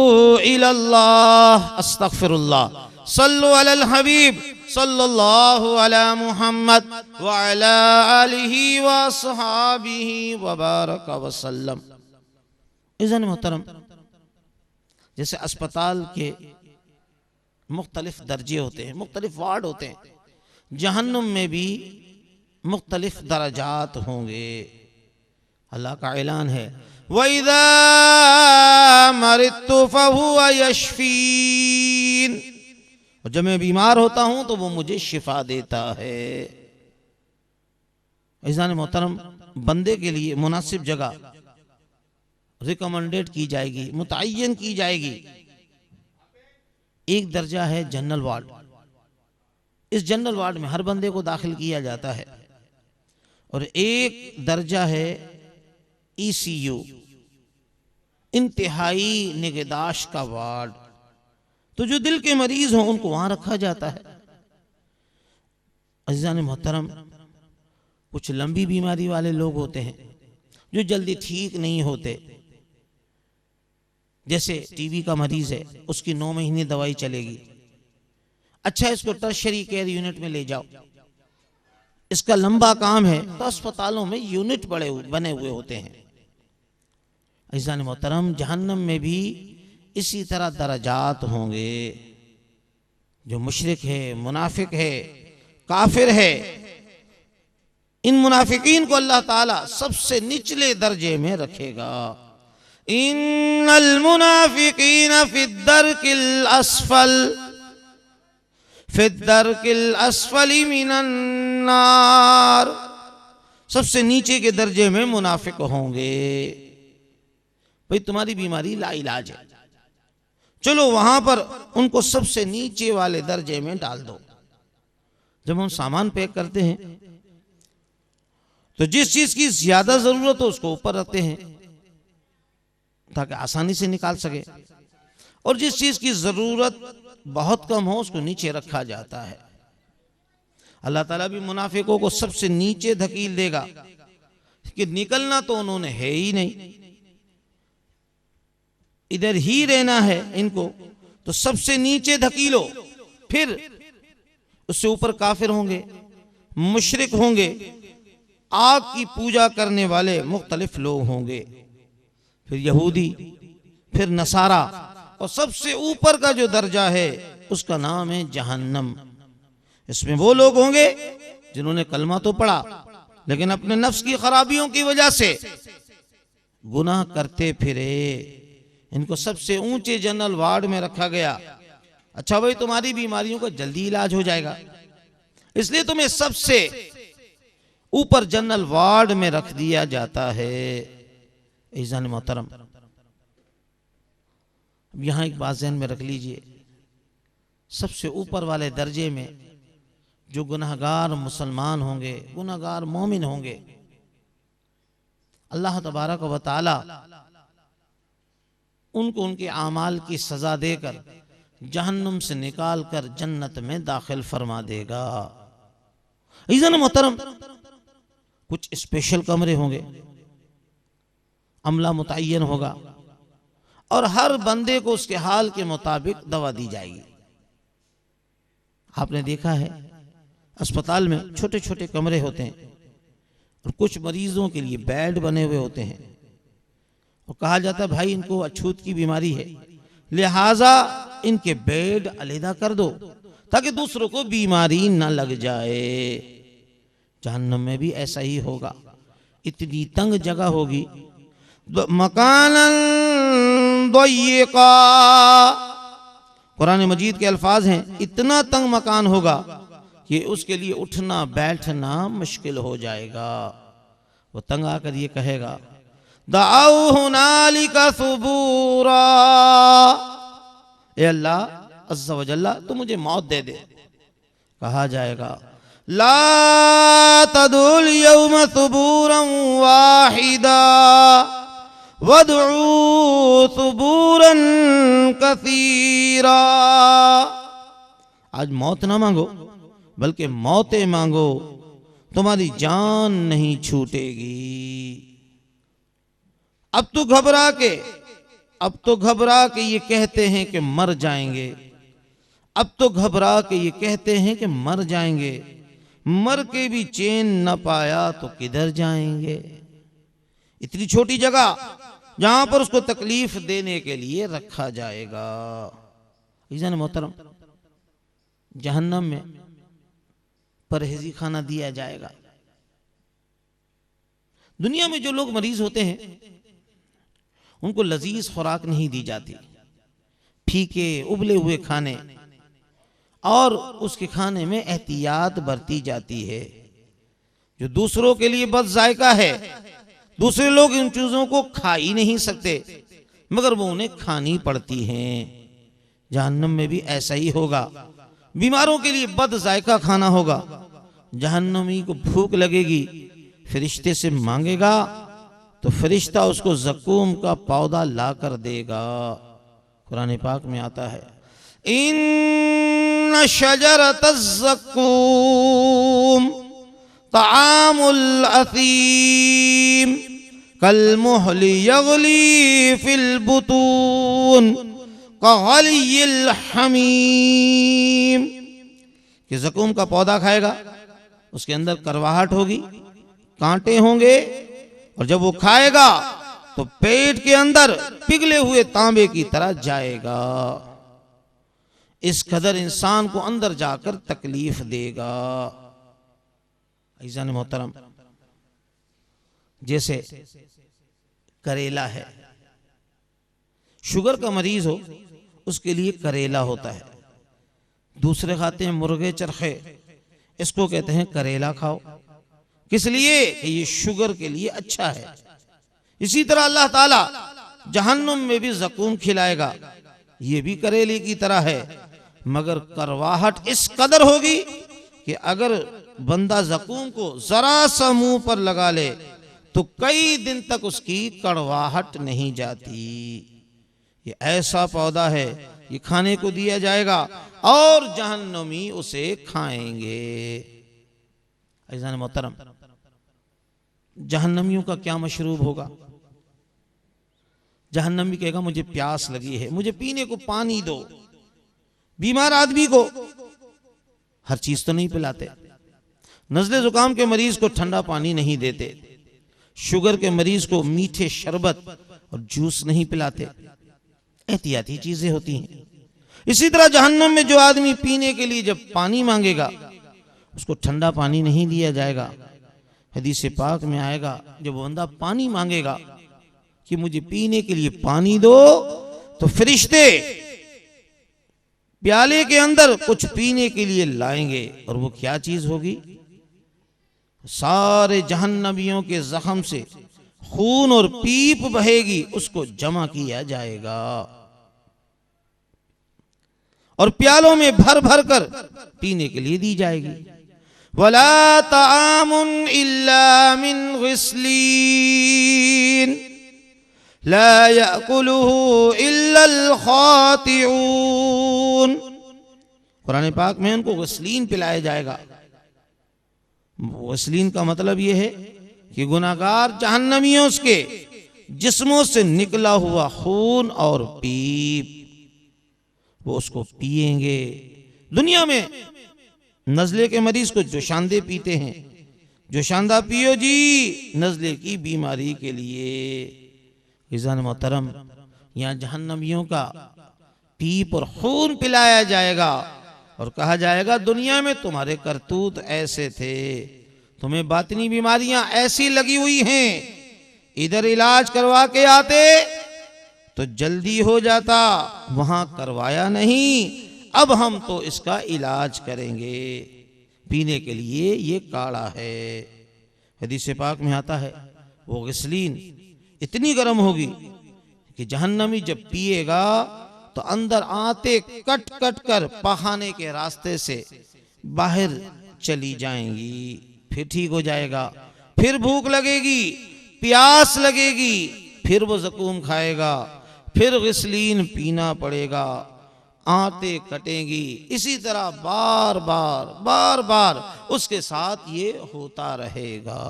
इलल्लाह अस्तगफिरुल्लाह। सल्लु अलल हबीब सल्लल्लाहु अला मुहम्मद व अला आलिहि व सहाबिहि व बारक व सल्लम। इज़न मोहतरम, जैसे अस्पताल के मुख्तलिफ दर्जे होते हैं, मुख्तलिफ वार्ड होते हैं, जहन्नुम में भी मुख्तलिफ दर्जात होंगे। अल्लाह का ऐलान है, वइज़ा मरितु फहुव यशफीन, और जब मैं बीमार होता हूं तो वो मुझे शिफा देता है। इज़ान मोहतरम, बंदे के लिए मुनासिब जगह रिकमेंडेड की जाएगी, मुतय्यन की जाएगी। एक दर्जा है जनरल वार्ड। इस जनरल वार्ड में हर बंदे को दाखिल किया जाता है। और एक दर्जा है ECU, इंतहाई निगहदाश्त का वार्ड। तो जो दिल के मरीज हों उनको वहां रखा जाता है। अज़ीज़ान मोहतरम, कुछ लंबी बीमारी वाले लोग होते हैं जो जल्दी ठीक नहीं होते, जैसे टीबी का मरीज है, उसकी 9 महीने दवाई चलेगी। अच्छा, इसको टर्शरी केयर यूनिट में ले जाओ, इसका लंबा काम है, तो अस्पतालों में यूनिट बने हुए होते हैं। अज़ीज़ान मोहतरम, जहन्नम में भी इसी तरह दर्जात होंगे। जो मुशरिक है, मुनाफिक है, काफिर है, इन मुनाफिकीन को अल्लाह ताला सबसे निचले दर्जे में रखेगा। इन्नल मुनाफिकीन फिद्दरकिल अस्फली मिनन नार, सबसे नीचे के दर्जे में मुनाफिक होंगे। भाई तुम्हारी बीमारी लाइलाज है, चलो वहां पर उनको सबसे नीचे वाले दर्जे में डाल दो। जब हम सामान पैक करते हैं तो जिस चीज की ज्यादा जरूरत हो उसको ऊपर रखते हैं ताकि आसानी से निकाल सके, और जिस चीज की जरूरत बहुत कम हो उसको नीचे रखा जाता है। अल्लाह ताला भी मुनाफिकों को सबसे नीचे धकील देगा कि निकलना तो उन्होंने है ही नहीं, इधर ही रहना है इनको, तो सबसे नीचे धकीलो। फिर उससे ऊपर काफिर होंगे, मुशरिक होंगे, आग की पूजा करने वाले मुख्तलिफ लोग होंगे, फिर यहूदी, फिर नसारा, और सबसे ऊपर का जो दर्जा है उसका नाम है जहन्नम। इसमें वो लोग होंगे जिन्होंने कलमा तो पढ़ा लेकिन अपने नफ्स की खराबियों की वजह से गुनाह करते फिरे। इनको सबसे ऊंचे जनरल वार्ड में रखा गया। अच्छा भाई, तुम्हारी बीमारियों का जल्दी इलाज हो जाएगा, इसलिए तुम्हें सबसे ऊपर जनरल वार्ड में रख दिया जाता है। इज़ान मोहतरम, यहां एक बात ज़हन में रख लीजिए, सबसे ऊपर वाले दर्जे में जो गुनहगार मुसलमान होंगे, गुनहगार मोमिन होंगे, अल्लाह तबारक व तआला उनको उनके आमाल की सजा देकर जहन्नुम से निकाल कर जन्नत में दाखिल फरमा देगा। इज़ान मोहतरम, कुछ स्पेशल कमरे होंगे, अमला मुतय्यन होगा, और हर बंदे को उसके हाल के मुताबिक दवा दी जाएगी। आपने देखा है अस्पताल में छोटे छोटे कमरे होते हैं और कुछ मरीजों के लिए बेड बने हुए होते हैं, और कहा जाता है भाई इनको अछूत की बीमारी है, लिहाजा इनके बेड अलहदा कर दो ताकि दूसरों को बीमारी न लग जाए। जहन्नम में भी ऐसा ही होगा, इतनी तंग जगह होगी। मकानन दय्यिका, कुरान मजीद के अल्फाज हैं, इतना तंग मकान होगा कि उसके लिए उठना बैठना मुश्किल हो जाएगा। वो तंग आकर ये कहेगा, दाऊ हुनालिका सुबूरा, ए अल्लाह अज़्ज़ा व जल्ला तू मुझे मौत दे दे। कहा जाएगा, ला तदुल यौम सुबूरन वाहिदा वदउ सुबूरन कसीरा। आज मौत ना मांगो बल्कि मौतें मांगो, तुम्हारी जान नहीं छूटेगी। अब तो घबरा के ये कहते हैं कि मर जाएंगे, अब तो घबरा के ये कहते हैं कि मर जाएंगे, मर के भी चैन न पाया तो किधर जाएंगे। इतनी छोटी जगह जहां पर उसको तकलीफ देने के लिए रखा जाएगा। इज़ान मोहतरम, जहन्नम में परहेजी खाना दिया जाएगा। दुनिया में जो लोग मरीज होते हैं उनको लजीज खुराक नहीं दी जाती, फीके उबले हुए खाने, और उसके खाने में एहतियात बरती जाती है। जो दूसरों के लिए बद जायका है, दूसरे लोग इन चीजों को खा ही नहीं सकते मगर वो उन्हें खानी पड़ती हैं। जहन्नम में भी ऐसा ही होगा, बीमारों के लिए बद जायका खाना होगा। जहन्नमी को भूख लगेगी, फरिश्ते से मांगेगा तो फरिश्ता उसको ज़क़ूम का पौधा ला कर देगा। कुरान पाक में आता है, इन्न शजरतज़्ज़क़ूम तामुल असीम कल मुहली यगली फिल बुतून कगलियिल हमीम। कि ज़क़ूम का पौधा खाएगा, उसके अंदर करवाहट होगी, कांटे होंगे, और जब वो खाएगा तो पेट के अंदर पिघले हुए तांबे की तरह जाएगा। इस कदर इंसान को अंदर जाकर तकलीफ देगा। अज़ीज़ान मोहतरम, जैसे करेला है, शुगर का मरीज हो उसके लिए करेला होता है। दूसरे खाते हैं मुर्गे चरखे, इसको कहते हैं करेला खाओ, किस लिए कि ये शुगर के लिए अच्छा है। इसी तरह अल्लाह ताला जहन्नुम में भी ज़क़ूम खिलाएगा, ये भी करेले की तरह है, मगर करवाहट इस कदर होगी कि अगर बंदा ज़क़ूम को जरा सा मुंह पर लगा ले तो कई दिन तक उसकी कड़वाहट नहीं जाती। ये ऐसा पौधा है, ये खाने को दिया जाएगा और जहन्नमी उसे खाएंगे। अज़ीज़ान मोहतरम, जहन्नमियों का क्या मशरूब होगा? जहन्नमी कहेगा मुझे प्यास लगी है, मुझे पीने को पानी दो। बीमार आदमी को हर चीज तो नहीं पिलाते, नज़ले जुकाम के मरीज को ठंडा पानी नहीं देते, शुगर के मरीज को मीठे शरबत और जूस नहीं पिलाते, एहतियाती चीजें होती हैं। इसी तरह जहन्नम में जो आदमी पीने के लिए जब पानी मांगेगा उसको ठंडा पानी नहीं दिया जाएगा। हदीस पाक में आएगा, जब वो बंदा पानी मांगेगा कि मुझे पीने के लिए पानी दो, तो फरिश्ते प्याले के अंदर कुछ पीने के लिए लाएंगे, और वो क्या चीज होगी? सारे जहन्नमियों के जख्म से खून और पीप बहेगी, उसको जमा किया जाएगा और प्यालों में भर भर कर पीने के लिए दी जाएगी। वला तामुन इल्ला मिन गिस्लीन ला याकुलुहु इल्लल खातिऊन। कुरान पाक में उनको गस्लीन पिलाया जाएगा। गस्लीन का मतलब यह है कि गुनाहगार जहन्नमियों के जिस्मों से निकला हुआ खून और पीप वो उसको पिएंगे। दुनिया में नज़ले के मरीज को जोशांदे पीते हैं, जोशांदा पियो जी नज़ले की बीमारी के लिए। इज़ान मोहतरम, यहाँ जहन्नमियों का पीप और खून पिलाया जाएगा, और कहा जाएगा दुनिया में तुम्हारे करतूत ऐसे थे, तुम्हें बातिनी बीमारियां ऐसी लगी हुई हैं, इधर इलाज करवा के आते तो जल्दी हो जाता, वहां करवाया नहीं, अब हम तो इसका इलाज करेंगे, पीने के लिए ये काढ़ा है। हदीस पाक में आता है वो गिसलीन इतनी गर्म होगी कि जहन्नमी जब पिएगा तो अंदर आते कट कट कर पखाने के रास्ते से बाहर चली जाएंगी, फिर ठीक हो जाएगा, फिर भूख लगेगी, प्यास लगेगी, फिर वो ज़कूम खाएगा, फिर गिसलीन पीना पड़ेगा, आते कटेंगी, इसी तरह बार बार उसके साथ ये होता रहेगा।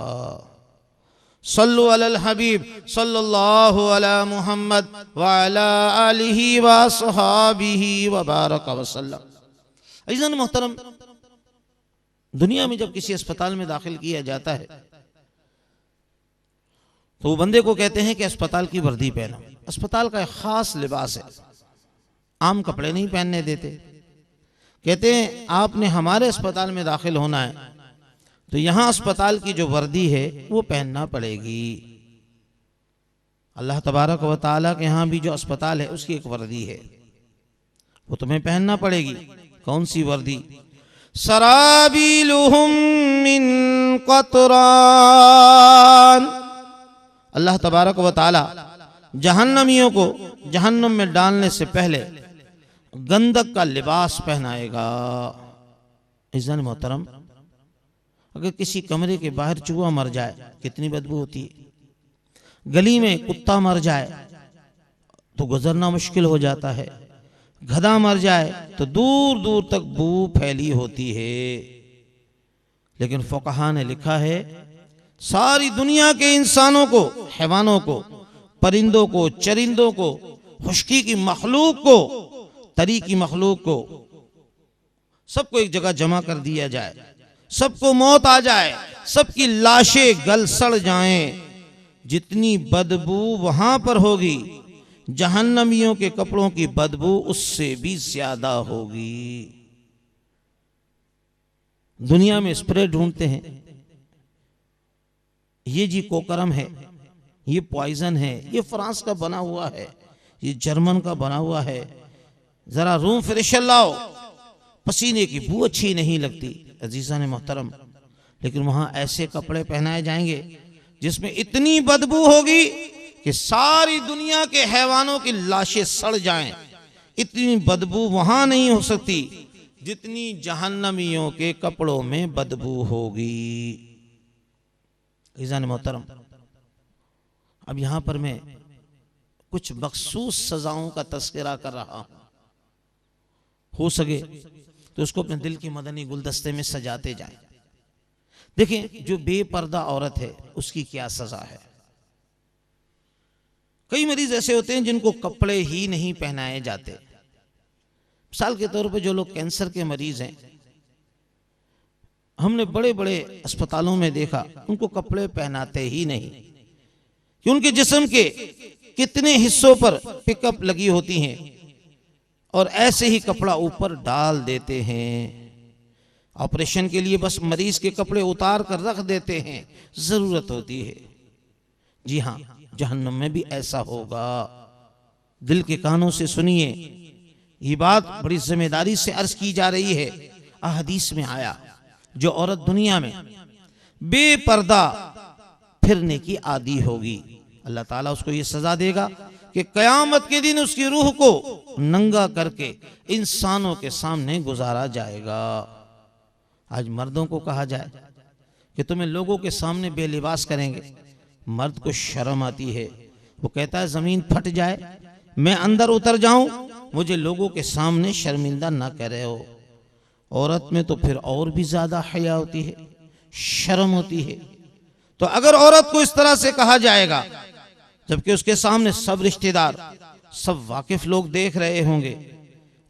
सल्लु अलल हबीब सल्लल्लाहु अला मुहम्मद व अला आलिहि व अस्हाबिहि व बारक वसल्लम। अज़ीज़ान मोहतरम, दुनिया में जब किसी अस्पताल में दाखिल किया जाता है तो वो बंदे को कहते हैं कि अस्पताल की वर्दी पहनो। अस्पताल का एक खास लिबास है, आम कपड़े नहीं पहनने देते। कहते हैं आपने हमारे अस्पताल में दाखिल होना है तो यहां अस्पताल की जो वर्दी है वो पहनना पड़ेगी। अल्लाह तबारक व तआला के यहाँ भी जो अस्पताल है उसकी एक वर्दी है, वो तुम्हें पहनना पड़ेगी। कौन सी वर्दी? सराबीलुहुम मिन क़तरान। अल्लाह तबारक व तआला जहन्नमियों को जहन्नम में डालने से पहले गंधक का लिबास पहनाएगा। इज़्ज़ान मोहतरम, अगर किसी कमरे के बाहर चूहा मर जाए कितनी बदबू होती है, गली में कुत्ता मर जाए तो गुजरना मुश्किल हो जाता है, गधा मर जाए तो दूर दूर तक बू फैली होती है। लेकिन फुक़हा ने लिखा है सारी दुनिया के इंसानों को, हैवानों को, परिंदों को, चरिंदों को, खुश्की की मखलूक को, तरी की मखलूक को, सबको एक जगह जमा कर दिया जाए, सबको मौत आ जाए, सबकी लाशें गल सड़ जाएं, जितनी बदबू वहां पर होगी जहन्नमियों के कपड़ों की बदबू उससे भी ज्यादा होगी। दुनिया में स्प्रे ढूंढते हैं, ये जी कोकरम है, ये पॉइजन है, ये फ्रांस का बना हुआ है, ये जर्मन का बना हुआ है, जरा रूम फ्रेशर लाओ, पसीने की बू अच्छी नहीं लगती। अजीज़ान मोहतरम, लेकिन वहां ऐसे कपड़े पहनाए जाएंगे जिसमें इतनी बदबू होगी कि सारी दुनिया के हैवानों की लाशें सड़ जाएं। इतनी बदबू वहां नहीं हो सकती जितनी जहन्नमियों के कपड़ों में बदबू होगी। अजीज़ान मोहतरम, अब यहां पर मैं कुछ मखसूस सजाओं का तस्करा कर रहा हूं, हो सके तो उसको अपने दिल के मदनी गुलदस्ते में सजाते जाएं। देखें, जो बेपर्दा औरत है उसकी क्या सजा है। कई मरीज ऐसे होते हैं जिनको कपड़े ही नहीं पहनाए जाते। मिसाल के तौर पर जो लोग कैंसर के मरीज हैं, हमने बड़े बड़े अस्पतालों में देखा उनको कपड़े पहनाते ही नहीं, कि उनके जिस्म के कितने हिस्सों पर पिकअप लगी होती हैं और ऐसे ही कपड़ा ऊपर डाल देते हैं। ऑपरेशन के लिए बस मरीज के कपड़े उतार कर रख देते हैं, जरूरत होती है। जी हाँ, जहन्नम में भी ऐसा होगा। दिल के कानों से सुनिए, ये बात बड़ी जिम्मेदारी से अर्ज की जा रही है। अहदीस में आया, जो औरत दुनिया में बेपर्दा फिरने की आदी होगी, अल्लाह ताला उसको ये सजा देगा कि कयामत के दिन उसकी रूह को नंगा करके इंसानों के सामने गुजारा जाएगा। आज मर्दों को कहा जाए कि तुम्हें लोगों के सामने बेलिबास करेंगे, मर्द को शर्म आती है। वो कहता है जमीन फट जाए, मैं अंदर उतर जाऊं, मुझे लोगों के सामने शर्मिंदा ना करे हो। औरत में तो फिर और भी ज्यादा हया होती है, शर्म होती है। तो अगर औरत को इस तरह से कहा जाएगा, जबकि उसके सामने सब रिश्तेदार, सब वाकिफ लोग देख रहे होंगे,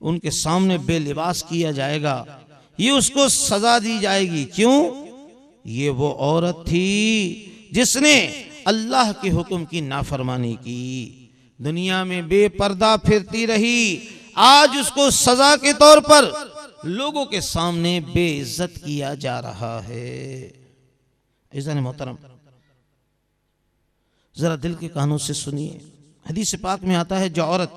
उनके सामने बेलिबास किया जाएगा, ये उसको सजा दी जाएगी। क्यों? ये वो औरत थी जिसने अल्लाह के हुक्म की नाफरमानी की, दुनिया में बेपर्दा फिरती रही। आज उसको सजा के तौर पर लोगों के सामने बेइज्जत किया जा रहा है। इज़्ज़ान मोहतरम, जरा दिल के कानों से सुनिए। हदीस पाक में आता है, जो औरत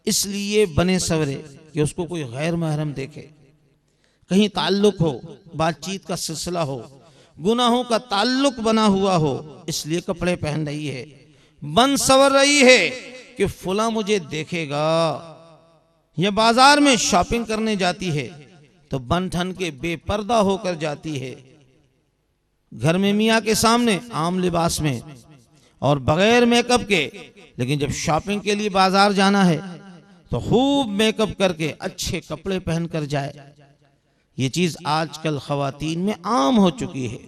इसलिए बने सवरे कि उसको कोई गैर महरम देखे, कहीं ताल्लुक हो, बातचीत का सिलसिला हो, गुनाहों का ताल्लुक बना हुआ हो, इसलिए कपड़े पहन रही है, बन सवर रही है कि फुला मुझे देखेगा। या बाजार में शॉपिंग करने जाती है तो बन ठन के बेपर्दा होकर जाती है, घर में मियाँ के सामने आम लिबास में और बगैर मेकअप के, लेकिन जब शॉपिंग के लिए बाजार जाना है तो खूब मेकअप करके अच्छे कपड़े पहन कर जाए। ये चीज आजकल खवातीन में आम हो चुकी है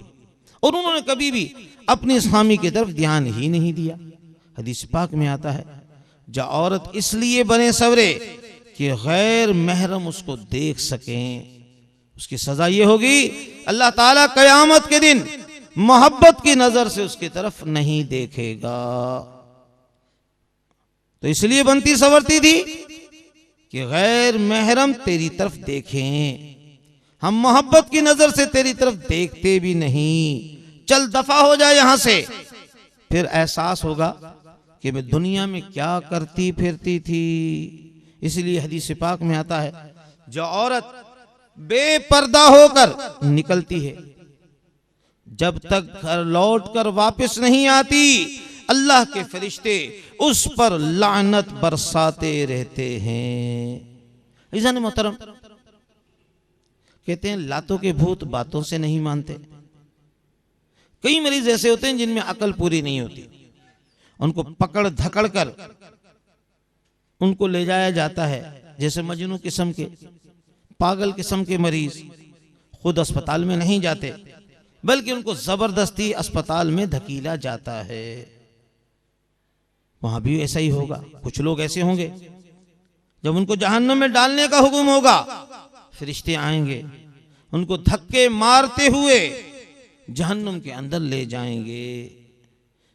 और उन्होंने कभी भी अपनी स्वामी की तरफ ध्यान ही नहीं दिया। हदीस पाक में आता है, जो औरत इसलिए बने सवरे कि गैर महरम उसको देख सकें, उसकी सजा ये होगी, अल्लाह ताला कयामत के दिन मोहब्बत की नजर से उसकी तरफ नहीं देखेगा। तो इसलिए बनती सवरती थी कि गैर महरम तेरी तरफ देखें, हम मोहब्बत की नजर से तेरी तरफ देखते भी नहीं, चल दफा हो जाए यहां से। फिर एहसास होगा कि मैं दुनिया में क्या करती फिरती थी। इसलिए हदीस पाक में आता है, जो औरत बेपर्दा होकर निकलती है, जब तक घर लौट कर वापस नहीं आती, अल्लाह के फरिश्ते उस पर लानत बरसाते रहते हैं। इज़्ज़ान मोहतरम, कहते हैं लातों के भूत बातों से नहीं मानते। कई मरीज ऐसे होते हैं जिनमें अकल पूरी नहीं होती, उनको पकड़ धकड़ कर उनको ले जाया जाता है। जैसे मजनू किस्म के, पागल किस्म के मरीज खुद अस्पताल में नहीं जाते, बल्कि उनको जबरदस्ती अस्पताल में धकीला जाता है। वहां भी ऐसा ही होगा। कुछ लोग ऐसे होंगे, जब उनको जहन्नम में डालने का हुक्म होगा, फरिश्ते आएंगे, उनको धक्के मारते हुए जहन्नुम के अंदर ले जाएंगे।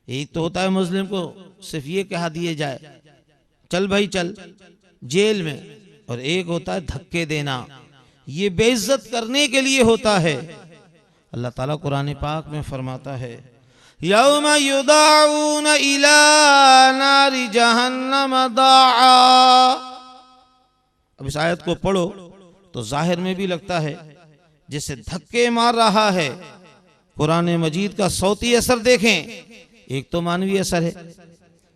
एक तो होता है मुस्लिम को सिर्फ ये कहा दिए जाए, चल भाई चल जेल में, और एक होता है धक्के देना, ये बेइज्जत करने के लिए होता है। अल्लाह ताला कुरान पाक में फरमाता है, यौम युदाऊन इला नारी जहन्नम दाआ। अब इस आयत को पढ़ो तो जाहिर में भी लगता है जैसे धक्के मार रहा है। कुरान मजीद का सौती असर देखें, एक तो मानवीय असर है,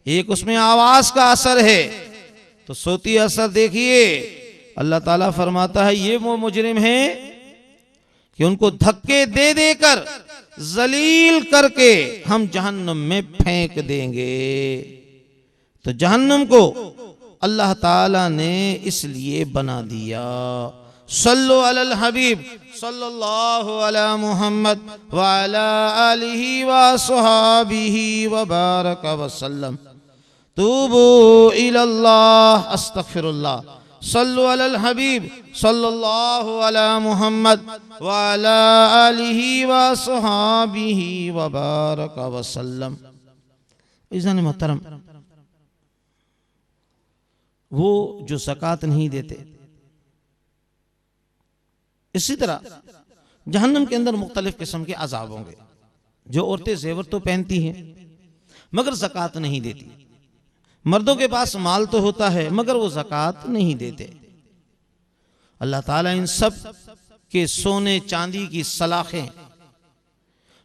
एक उसमें आवाज का असर है। तो सौती असर देखिए, अल्लाह ताला फरमाता है, ये वो मुजरिम हैं कि उनको धक्के दे देकर जलील करके हम जहन्नम में फेंक देंगे। तो जहन्नम को अल्लाह ताला ने इसलिए बना दिया। सल्लु अलल हबीब सल्लल्लाहु अला मुहम्मद व अला आलिहि व सहाबिहि व बारक व सल्लम। तूबू इलल्लाह अस्तगफिरुल्लाह। सल्लु अलल हबीब सल्लल्लाहु अला मुहम्मद व अला आलिहि व सहाबिहि व बारक व सल्लम। इज़्ज़ान मोहतरम, वो जो ज़कात नहीं देते, इसी तरह जहन्नम के अंदर मुख्तलिफ किस्म के अजाब होंगे। जो औरतें जेवर तो पहनती हैं मगर ज़कात नहीं देती, मर्दों के पास माल तो होता है मगर वो ज़कात नहीं देते, अल्लाह ताला इन सब के सोने चांदी की सलाखें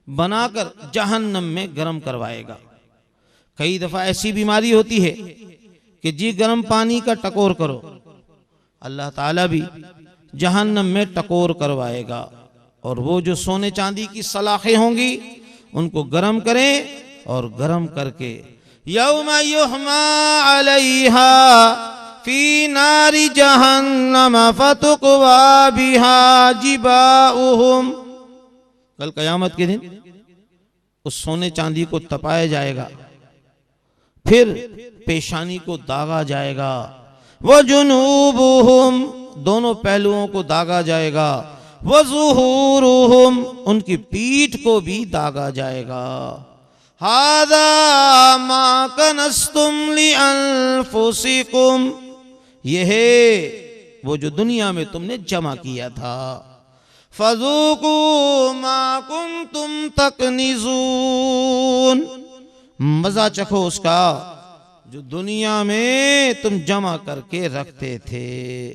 बनाकर जहन्नम में गर्म करवाएगा। कई दफा ऐसी बीमारी होती है कि जी गर्म पानी का टकोर करो, अल्लाह ताला भी जहन्नम में टकोर करवाएगा। और वो जो सोने चांदी की सलाखें होंगी उनको गर्म करें और गर्म करके यौमा युहमा अलैहा फी नारी जहन्नम फतुकवा बिहा जिबाउहुम। कल कयामत के दिन उस सोने चांदी को तपाया जाएगा, फिर पेशानी को दागा जाएगा, व जुनूबुहुम दोनों पहलुओं को दागा जाएगा, व ज़ुहूरुहुम उनकी पीठ को भी दागा जाएगा। हादा मा कनस्तुम लिअन्फुसिकुम, यह है वो जो दुनिया में तुमने जमा किया था। फज़ूकू मा कुंतुम तकनिज़ून, मजा चखो उसका जो दुनिया में तुम जमा करके रखते थे,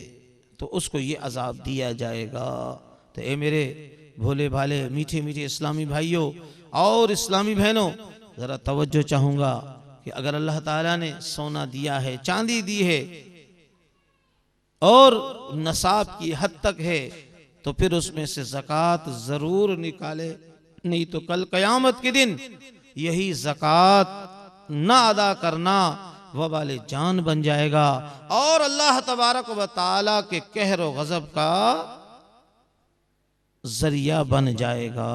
तो उसको ये अजाब दिया जाएगा। तो ए मेरे भोले भाले मीठे मीठे इस्लामी भाइयों और इस्लामी बहनों, जरा तवज्जो चाहूंगा कि अगर अल्लाह ताला ने सोना दिया है, चांदी दी है और नसाब की हद तक है, तो फिर उसमें से ज़कात जरूर निकाले, नहीं तो कल क़यामत के दिन यही ज़कात ना अदा करना वबाले जान बन जाएगा और अल्लाह तबारक व तआला के कहर व गज़ब का जरिया बन जाएगा।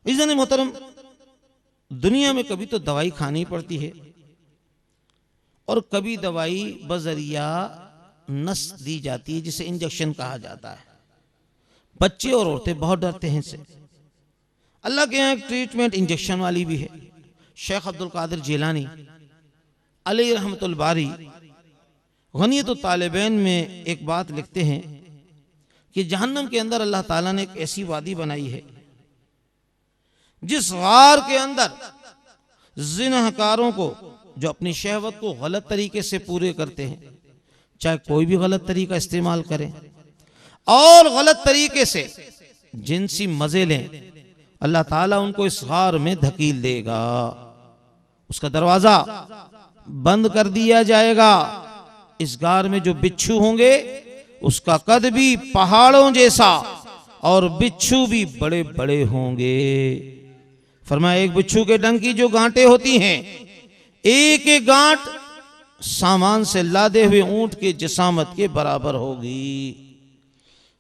इज़्ज़ान मोहतरम, दुनिया में कभी तो दवाई खानी पड़ती है और कभी दवाई बजरिया नस दी जाती है, जिसे इंजेक्शन कहा जाता है। बच्चे और औरतें बहुत डरते हैं इससे। अल्लाह के यहाँ एक ट्रीटमेंट इंजेक्शन वाली भी है। शेख अब्दुल कादिर जिलानी अलैहि रहमतुल बारी गनियतुत तालिबैन में एक बात लिखते हैं कि जहन्नम के अंदर अल्लाह ताला ने एक ऐसी वादी बनाई है जिस गार के अंदर जिनाहकारों को, जो अपनी शहवत को गलत तरीके से पूरे करते हैं, चाहे कोई भी गलत तरीका इस्तेमाल करें और गलत तरीके से जिनसी मजे लें, अल्लाह ताला उनको इस गार में धकील देगा। उसका दरवाजा बंद कर दिया जाएगा। इस गार में जो बिच्छू होंगे उसका कद भी पहाड़ों जैसा और बिच्छू भी बड़े बड़े होंगे। फरमाया एक बिच्छू के डंक की जो गांटें होती हैं, एक एक गांठ सामान से लादे हुए ऊंट के जिसामत के बराबर होगी।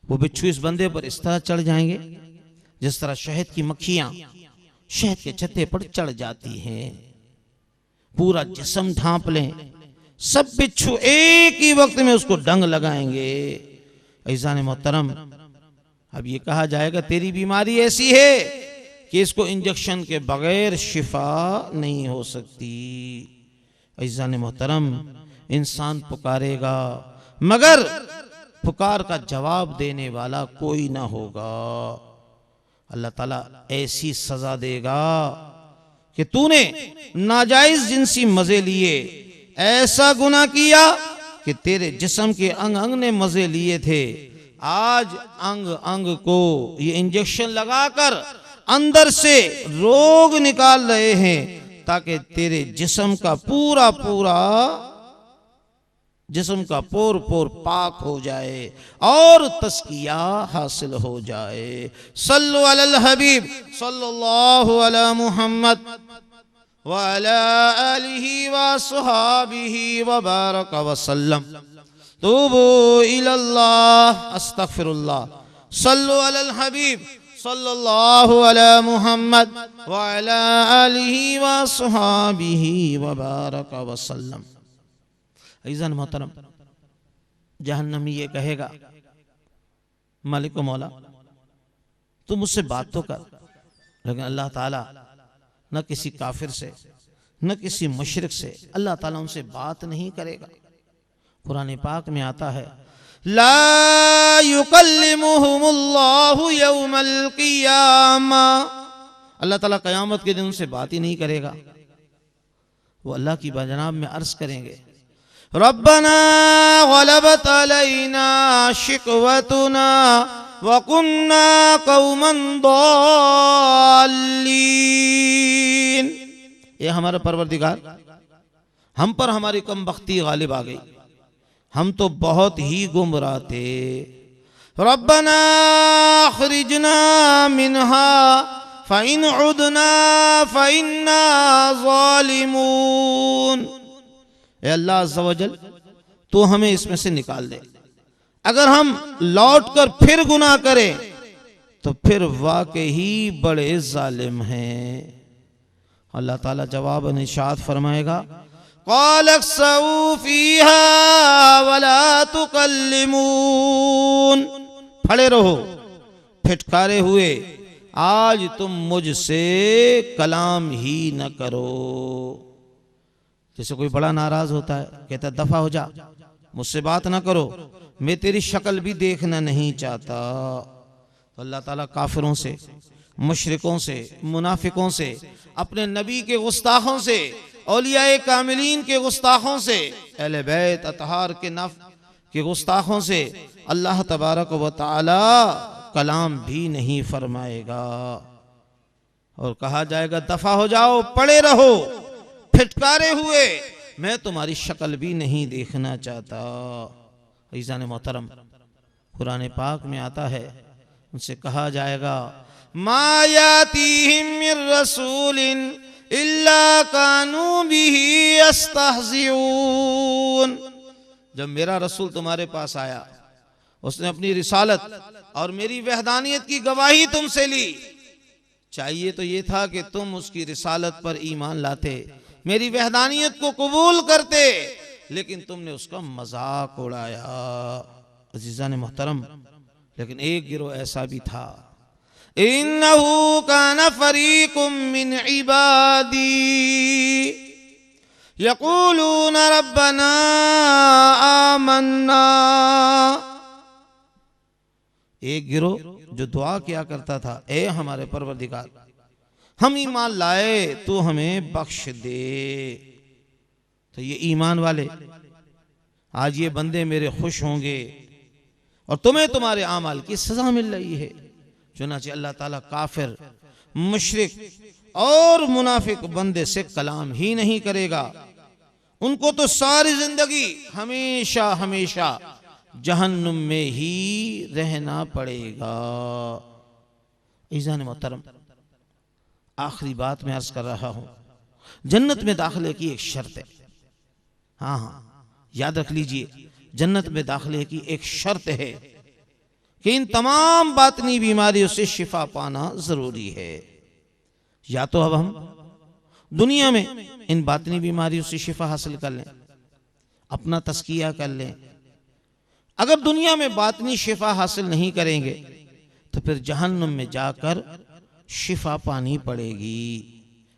वो बिच्छू इस बंदे पर इस तरह चढ़ जाएंगे जिस तरह शहद की मक्खियां शहद के छत्ते पर चढ़ जाती हैं। पूरा जिस्म ढांप लें, सब बिच्छू एक ही वक्त में उसको डंग लगाएंगे। ऐज़ान मोहतरम, अब ये कहा जाएगा तेरी बीमारी ऐसी है कि इसको इंजेक्शन के बगैर शिफा नहीं हो सकती। ऐज़ान मोहतरम, इंसान पुकारेगा मगर पुकार का जवाब देने वाला कोई ना होगा। अल्लाह ताला ऐसी सजा देगा कि तूने नाजायज जिनसी मजे लिए, ऐसा गुनाह किया कि तेरे जिस्म के अंग अंग ने मजे लिए थे, आज अंग अंग को ये इंजेक्शन लगाकर अंदर से रोग निकाल रहे हैं ताकि तेरे जिस्म का पूरा पूरा जिस्म का पोर पोर पाक हो जाए और तस्किया हासिल हो जाए। सल्लु अलल हबीब सल्लल्लाहु अला मुहम्मद व अला आलिहि व अस्हाबिहि व बारक व सल्लम। तूबू इलल्लाह अस्तगफिरुल्लाह। सल्लु अलल हबीब सल्लल्लाहु अला मुहम्मद व अला आलिहि व अस्हाबिहि व बारक व सल्लम। ऐज़ान मोहतरम, जहन्नमी ये कहेगा, मालिक मौला तू मुझसे बात तो कर, लेकिन अल्लाह ताला न किसी काफिर से न किसी मुशरिक से अल्लाह ताला उनसे बात नहीं करेगा। कुरान पाक में आता है, ला युकल्लिमुहुमुल्लाहु यौमल क़ियामा, अल्लाह ताला क़यामत के दिन उनसे बात ही नहीं करेगा। वो अल्लाह की बाजनाब में अर्ज करेंगे, रब्बना गलबत अलैना शिकवतुना व कुन्ना कौमन दाल्लीन। ये हमारा परवरदिगार, हम पर हमारी कम बख्ती गालिब आ गई, हम तो बहुत ही गुमराह थे। रब्बना अखरिजना मिन्हा फ़इन उदना फ़इन्ना ज़ालिमून। ए अल्लाह अज़्ज़ा वजल, तू हमें इसमें से निकाल दे। अगर हम लौट कर फिर गुनाह करें तो फिर वाकई बड़े जालिम हैं। अल्लाह ताला जवाब निशात फरमाएगा, क़ाल अख्सऊ फ़ीहा वला तुकल्लिमून। खड़े रहो फिटकारे हुए, आज तुम मुझसे कलाम ही न करो। जैसे कोई बड़ा नाराज होता है, कहता है दफा हो जा, मुझसे बात ना करो, मैं तेरी शक्ल भी देखना नहीं चाहता। तो अल्लाह ताला काफिरों से, मुशरिकों से, मुनाफिकों से, अपने नबी के गुस्ताखों से, औलियाए कामिलीन के गुस्ताखों से, अहले बैत अतहार के नफ के गुस्ताखों से अल्लाह तबारक व तआला कलाम भी नहीं फरमाएगा। और कहा जाएगा दफा हो जाओ, पड़े रहो फिटकारे हुए, मैं तुम्हारी शक्ल भी नहीं देखना चाहता। ईज़ान मोहतरम, कुरान पाक में आता है, उनसे कहा जाएगा मा यातीहिम मिर रसूलिन इल्ला कानू बिही यस्तहज़िऊन। जब मेरा रसूल तुम्हारे पास आया, उसने अपनी रिसालत और मेरी वहदानियत की गवाही तुमसे ली। चाहिए तो ये था कि तुम उसकी रिसालत पर ईमान लाते, मेरी वहदानियत को कबूल करते, लेकिन तुमने उसका मजाक उड़ाया। अजीज़ान मोहतरम, लेकिन एक गिरोह ऐसा भी था, इन्नहु कान फरीकुम मिन इबादी यक़ूलून रब्बना आमन्ना। एक गिरोह जो दुआ किया करता था, ए हमारे परवरदिगार, हम ईमान लाए, तू हमें बख्श दे। तो ये ईमान वाले, आज ये बंदे मेरे खुश होंगे और तुम्हें तुम्हारे आमाल की सजा मिल रही है। चुनांचे अल्लाह ताला काफिर, मुशरिक और मुनाफिक बंदे से कलाम ही नहीं करेगा। उनको तो सारी जिंदगी हमेशा हमेशा जहन्नुम में ही रहना पड़ेगा। ईज़ान मोहतरम, आखिरी बात मैं अर्ज कर रहा हूं, जन्नत में दाखिले की एक शर्त है। हाँ हाँ, याद रख लीजिए, जन्नत में दाखिले की एक शर्त है कि इन तमाम बातनी बीमारियों से शिफा पाना जरूरी है। या तो अब हम दुनिया में इन बातनी बीमारियों से शिफा हासिल कर लें, अपना तस्किया कर लें। अगर दुनिया में बातनी शिफा हासिल नहीं करेंगे तो फिर जहन्नुम में जाकर शिफा पानी पड़ेगी,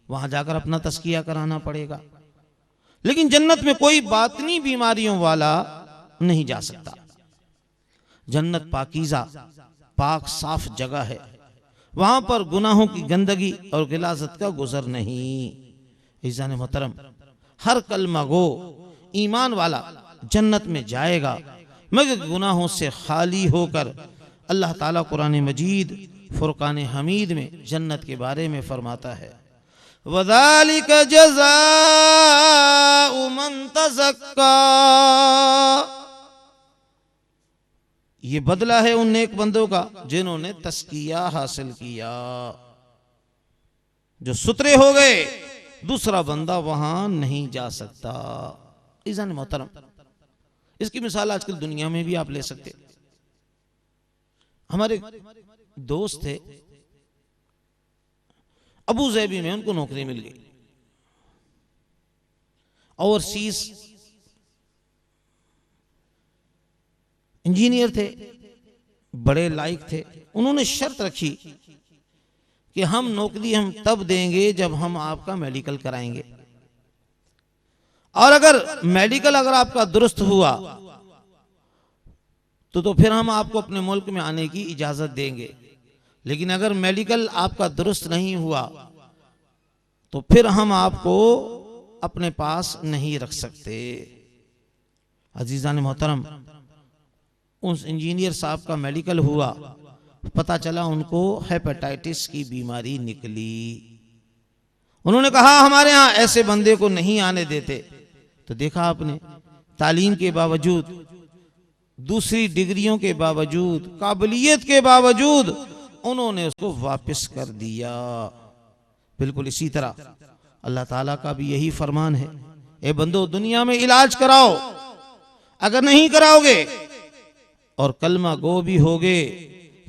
वहां जाकर अपना तस्किया कराना पड़ेगा। लेकिन जन्नत में कोई बातनी बीमारियों वाला नहीं जा सकता। जन्नत पाकीज़ा, पाक साफ जगह है, वहां पर गुनाहों की गंदगी और गिलाजत का गुजर नहीं। ईज़ान मोहतरम, हर कलमा गो ईमान वाला जन्नत में जाएगा मगर गुनाहों से खाली होकर। अल्लाह ताला कुरान मजीद फुरकान हमीद में जन्नत के बारे में फरमाता है, वज़ालिका जज़ाउ मन तज़क्का। ये बदला है उन नेक बंदों का जिन्होंने तस्किया हासिल किया, जो सुतरे हो गए, दूसरा बंदा वहां नहीं जा सकता। ईज़ान मोहतरम, इसकी मिसाल आजकल दुनिया में भी आप ले सकते। हमारे दोस्त थे अबू ज़ैबी में, उनको नौकरी मिल गई, ओवरसीज इंजीनियर थे, बड़े लायक थे। उन्होंने शर्त रखी कि हम नौकरी हम तब देंगे जब हम आपका मेडिकल कराएंगे, और अगर मेडिकल अगर आपका दुरुस्त हुआ तो फिर हम आपको अपने मुल्क में आने की इजाजत देंगे। लेकिन अगर मेडिकल आपका दुरुस्त नहीं हुआ तो फिर हम आपको अपने पास नहीं रख सकते। अजीज़ान मोहतरम, उस इंजीनियर साहब का मेडिकल हुआ, पता चला उनको हेपेटाइटिस की बीमारी निकली। उन्होंने कहा हमारे यहाँ ऐसे बंदे को नहीं आने देते। तो देखा आपने, तालीम के बावजूद, दूसरी डिग्रियों के बावजूद, काबिलियत के बावजूद उन्होंने उसको वापस कर दिया। बिल्कुल इसी तरह अल्लाह ताला का भी यही फरमान है, ए बंदो दुनिया में इलाज कराओ, अगर नहीं कराओगे और कलमा गो भी होगे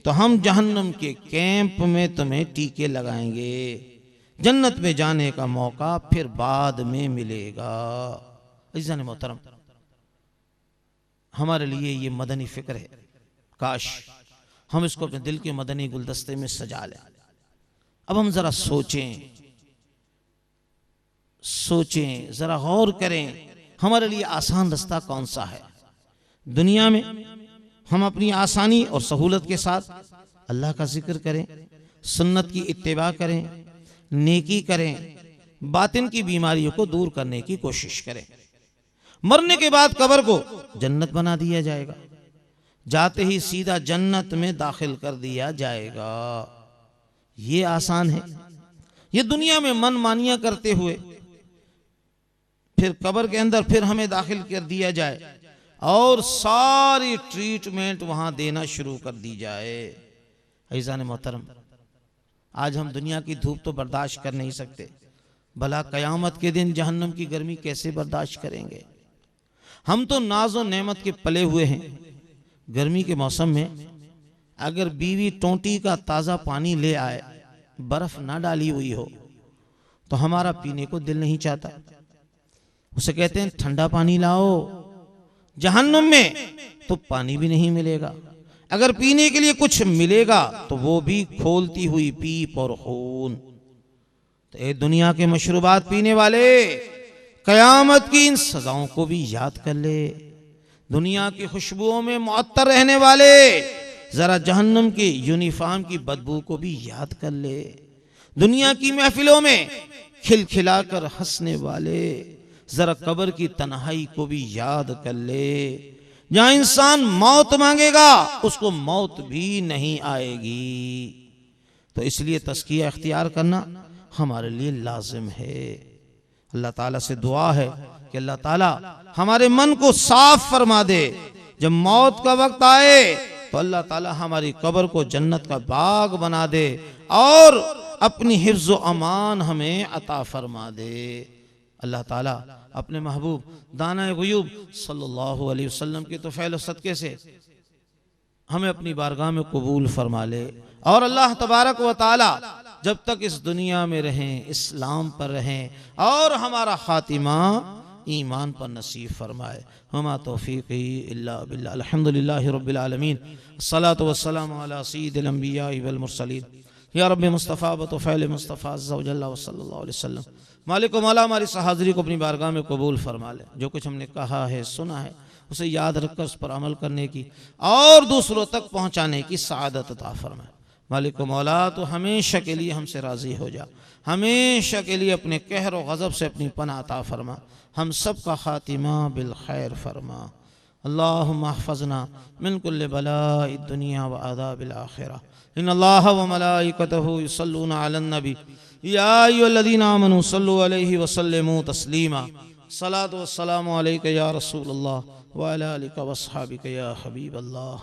तो हम जहन्नुम के कैंप में तुम्हें टीके लगाएंगे। जन्नत में जाने का मौका फिर बाद में मिलेगा। अज़ीज़ान मोहतरम, हमारे लिए ये मदनी फिक्र है, काश हम इसको अपने दिल के मदनी गुलदस्ते में सजा लें। अब हम जरा सोचें, जरा गौर करें, हमारे लिए आसान रास्ता कौन सा है। दुनिया में हम अपनी आसानी और सहूलत के साथ अल्लाह का जिक्र करें, सुन्नत की इत्तिबा करें, नेकी करें, बातिन की बीमारियों को दूर करने की कोशिश करें। मरने के बाद कब्र को जन्नत बना दिया जाएगा, जाते ही सीधा जन्नत में दाखिल कर दिया जाएगा। ये आसान है। ये दुनिया में मनमानियां करते हुए फिर कब्र के अंदर फिर हमें दाखिल कर दिया जाए और सारी ट्रीटमेंट वहां देना शुरू कर दी जाए। ऐज़ान मोहतरम, आज हम दुनिया की धूप तो बर्दाश्त कर नहीं सकते, भला कयामत के दिन जहन्नम की गर्मी कैसे बर्दाश्त करेंगे। हम तो नाज़ो नेमत के पले हुए हैं। गर्मी के मौसम में अगर बीवी टोंटी का ताज़ा पानी ले आए, बर्फ ना डाली हुई हो, तो हमारा पीने को दिल नहीं चाहता। उसे कहते हैं ठंडा पानी लाओ। जहन्नुम में तो पानी भी नहीं मिलेगा, अगर पीने के लिए कुछ मिलेगा तो वो भी खोलती हुई पीप और खून। तो ए दुनिया के मशरूबात पीने वाले, कयामत की इन सजाओं को भी याद कर ले। दुनिया की खुशबुओं में मुअत्तर रहने वाले, जरा जहन्नम की यूनिफॉर्म की बदबू को भी याद कर ले। दुनिया की महफिलों में खिलखिलाकर हंसने वाले, जरा कब्र की तन्हाई को भी याद कर ले। जहां इंसान मौत मांगेगा उसको मौत भी नहीं आएगी। तो इसलिए तस्किया इख्तियार करना हमारे लिए लाजिम है। अल्लाह ताला से दुआ है कि अल्लाह ताला हमारे मन को साफ फरमा दे। जब मौत का वक्त आए तो अल्लाह ताला हमारी कब्र को जन्नत का बाग बना दे और अपनी हिफ्ज़ व अमान हमें अता फरमा दे। अल्लाह ताला अपने महबूब दाना गुयूब सल्लल्लाहु अलैहि वसल्लम के तो फ़ैल सदक़े से हमें अपनी बारगाह में कबूल फरमा ले। और अल्लाह तबारक व ताला जब तक इस दुनिया में रहें, इस्लाम पर रहें और हमारा खातिमा ईमान पर नसीब फरमाए। हमा तौफीक़ी इल्ला बिल्लाह। अल्हम्दुलिल्लाहि रब्बिल आलमीन, अस्सलातु वस्सलामु अला सय्यिदिल अंबिया वल मुरसलीन, या रब्बि मुस्तफ़ा व तौफ़ील मुस्तफ़ा अज़्ज़ा व जल्ला व सल्लल्लाहु अलैहि वसल्लम। मालिक मौला हमारी हाज़िरी को अपनी बारगाह में कबूल फरमा ले। जो कुछ हमने कहा है, सुना है, उसे याद रखकर उस पर अमल करने की और दूसरों तक पहुँचाने की सआदत अता फरमाए। मालिक मौला तो हमेशा के लिए हमसे राज़ी हो जा, हमेशा के लिए अपने कहर व गज़ब से अपनी पनाह अता फरमा। हम सब का खातिमा बिल खैर फरमा। अल्लाहुम्मा अहफ़ज़ना मिन कुल्लि बलाइ दुनिया व अज़ाबिल आखिरा। इन्नल्लाह व मलाइकतहु युसल्लूना अलन नबी या अय्युहल्लज़ीना आमनू सल्लु अलैहि व सल्लिमू तस्लीमा। सलातु वस्सलामु अलैका या रसूलल्लाह व अला आलिका व अस्हाबिका या हबीबल्लाह।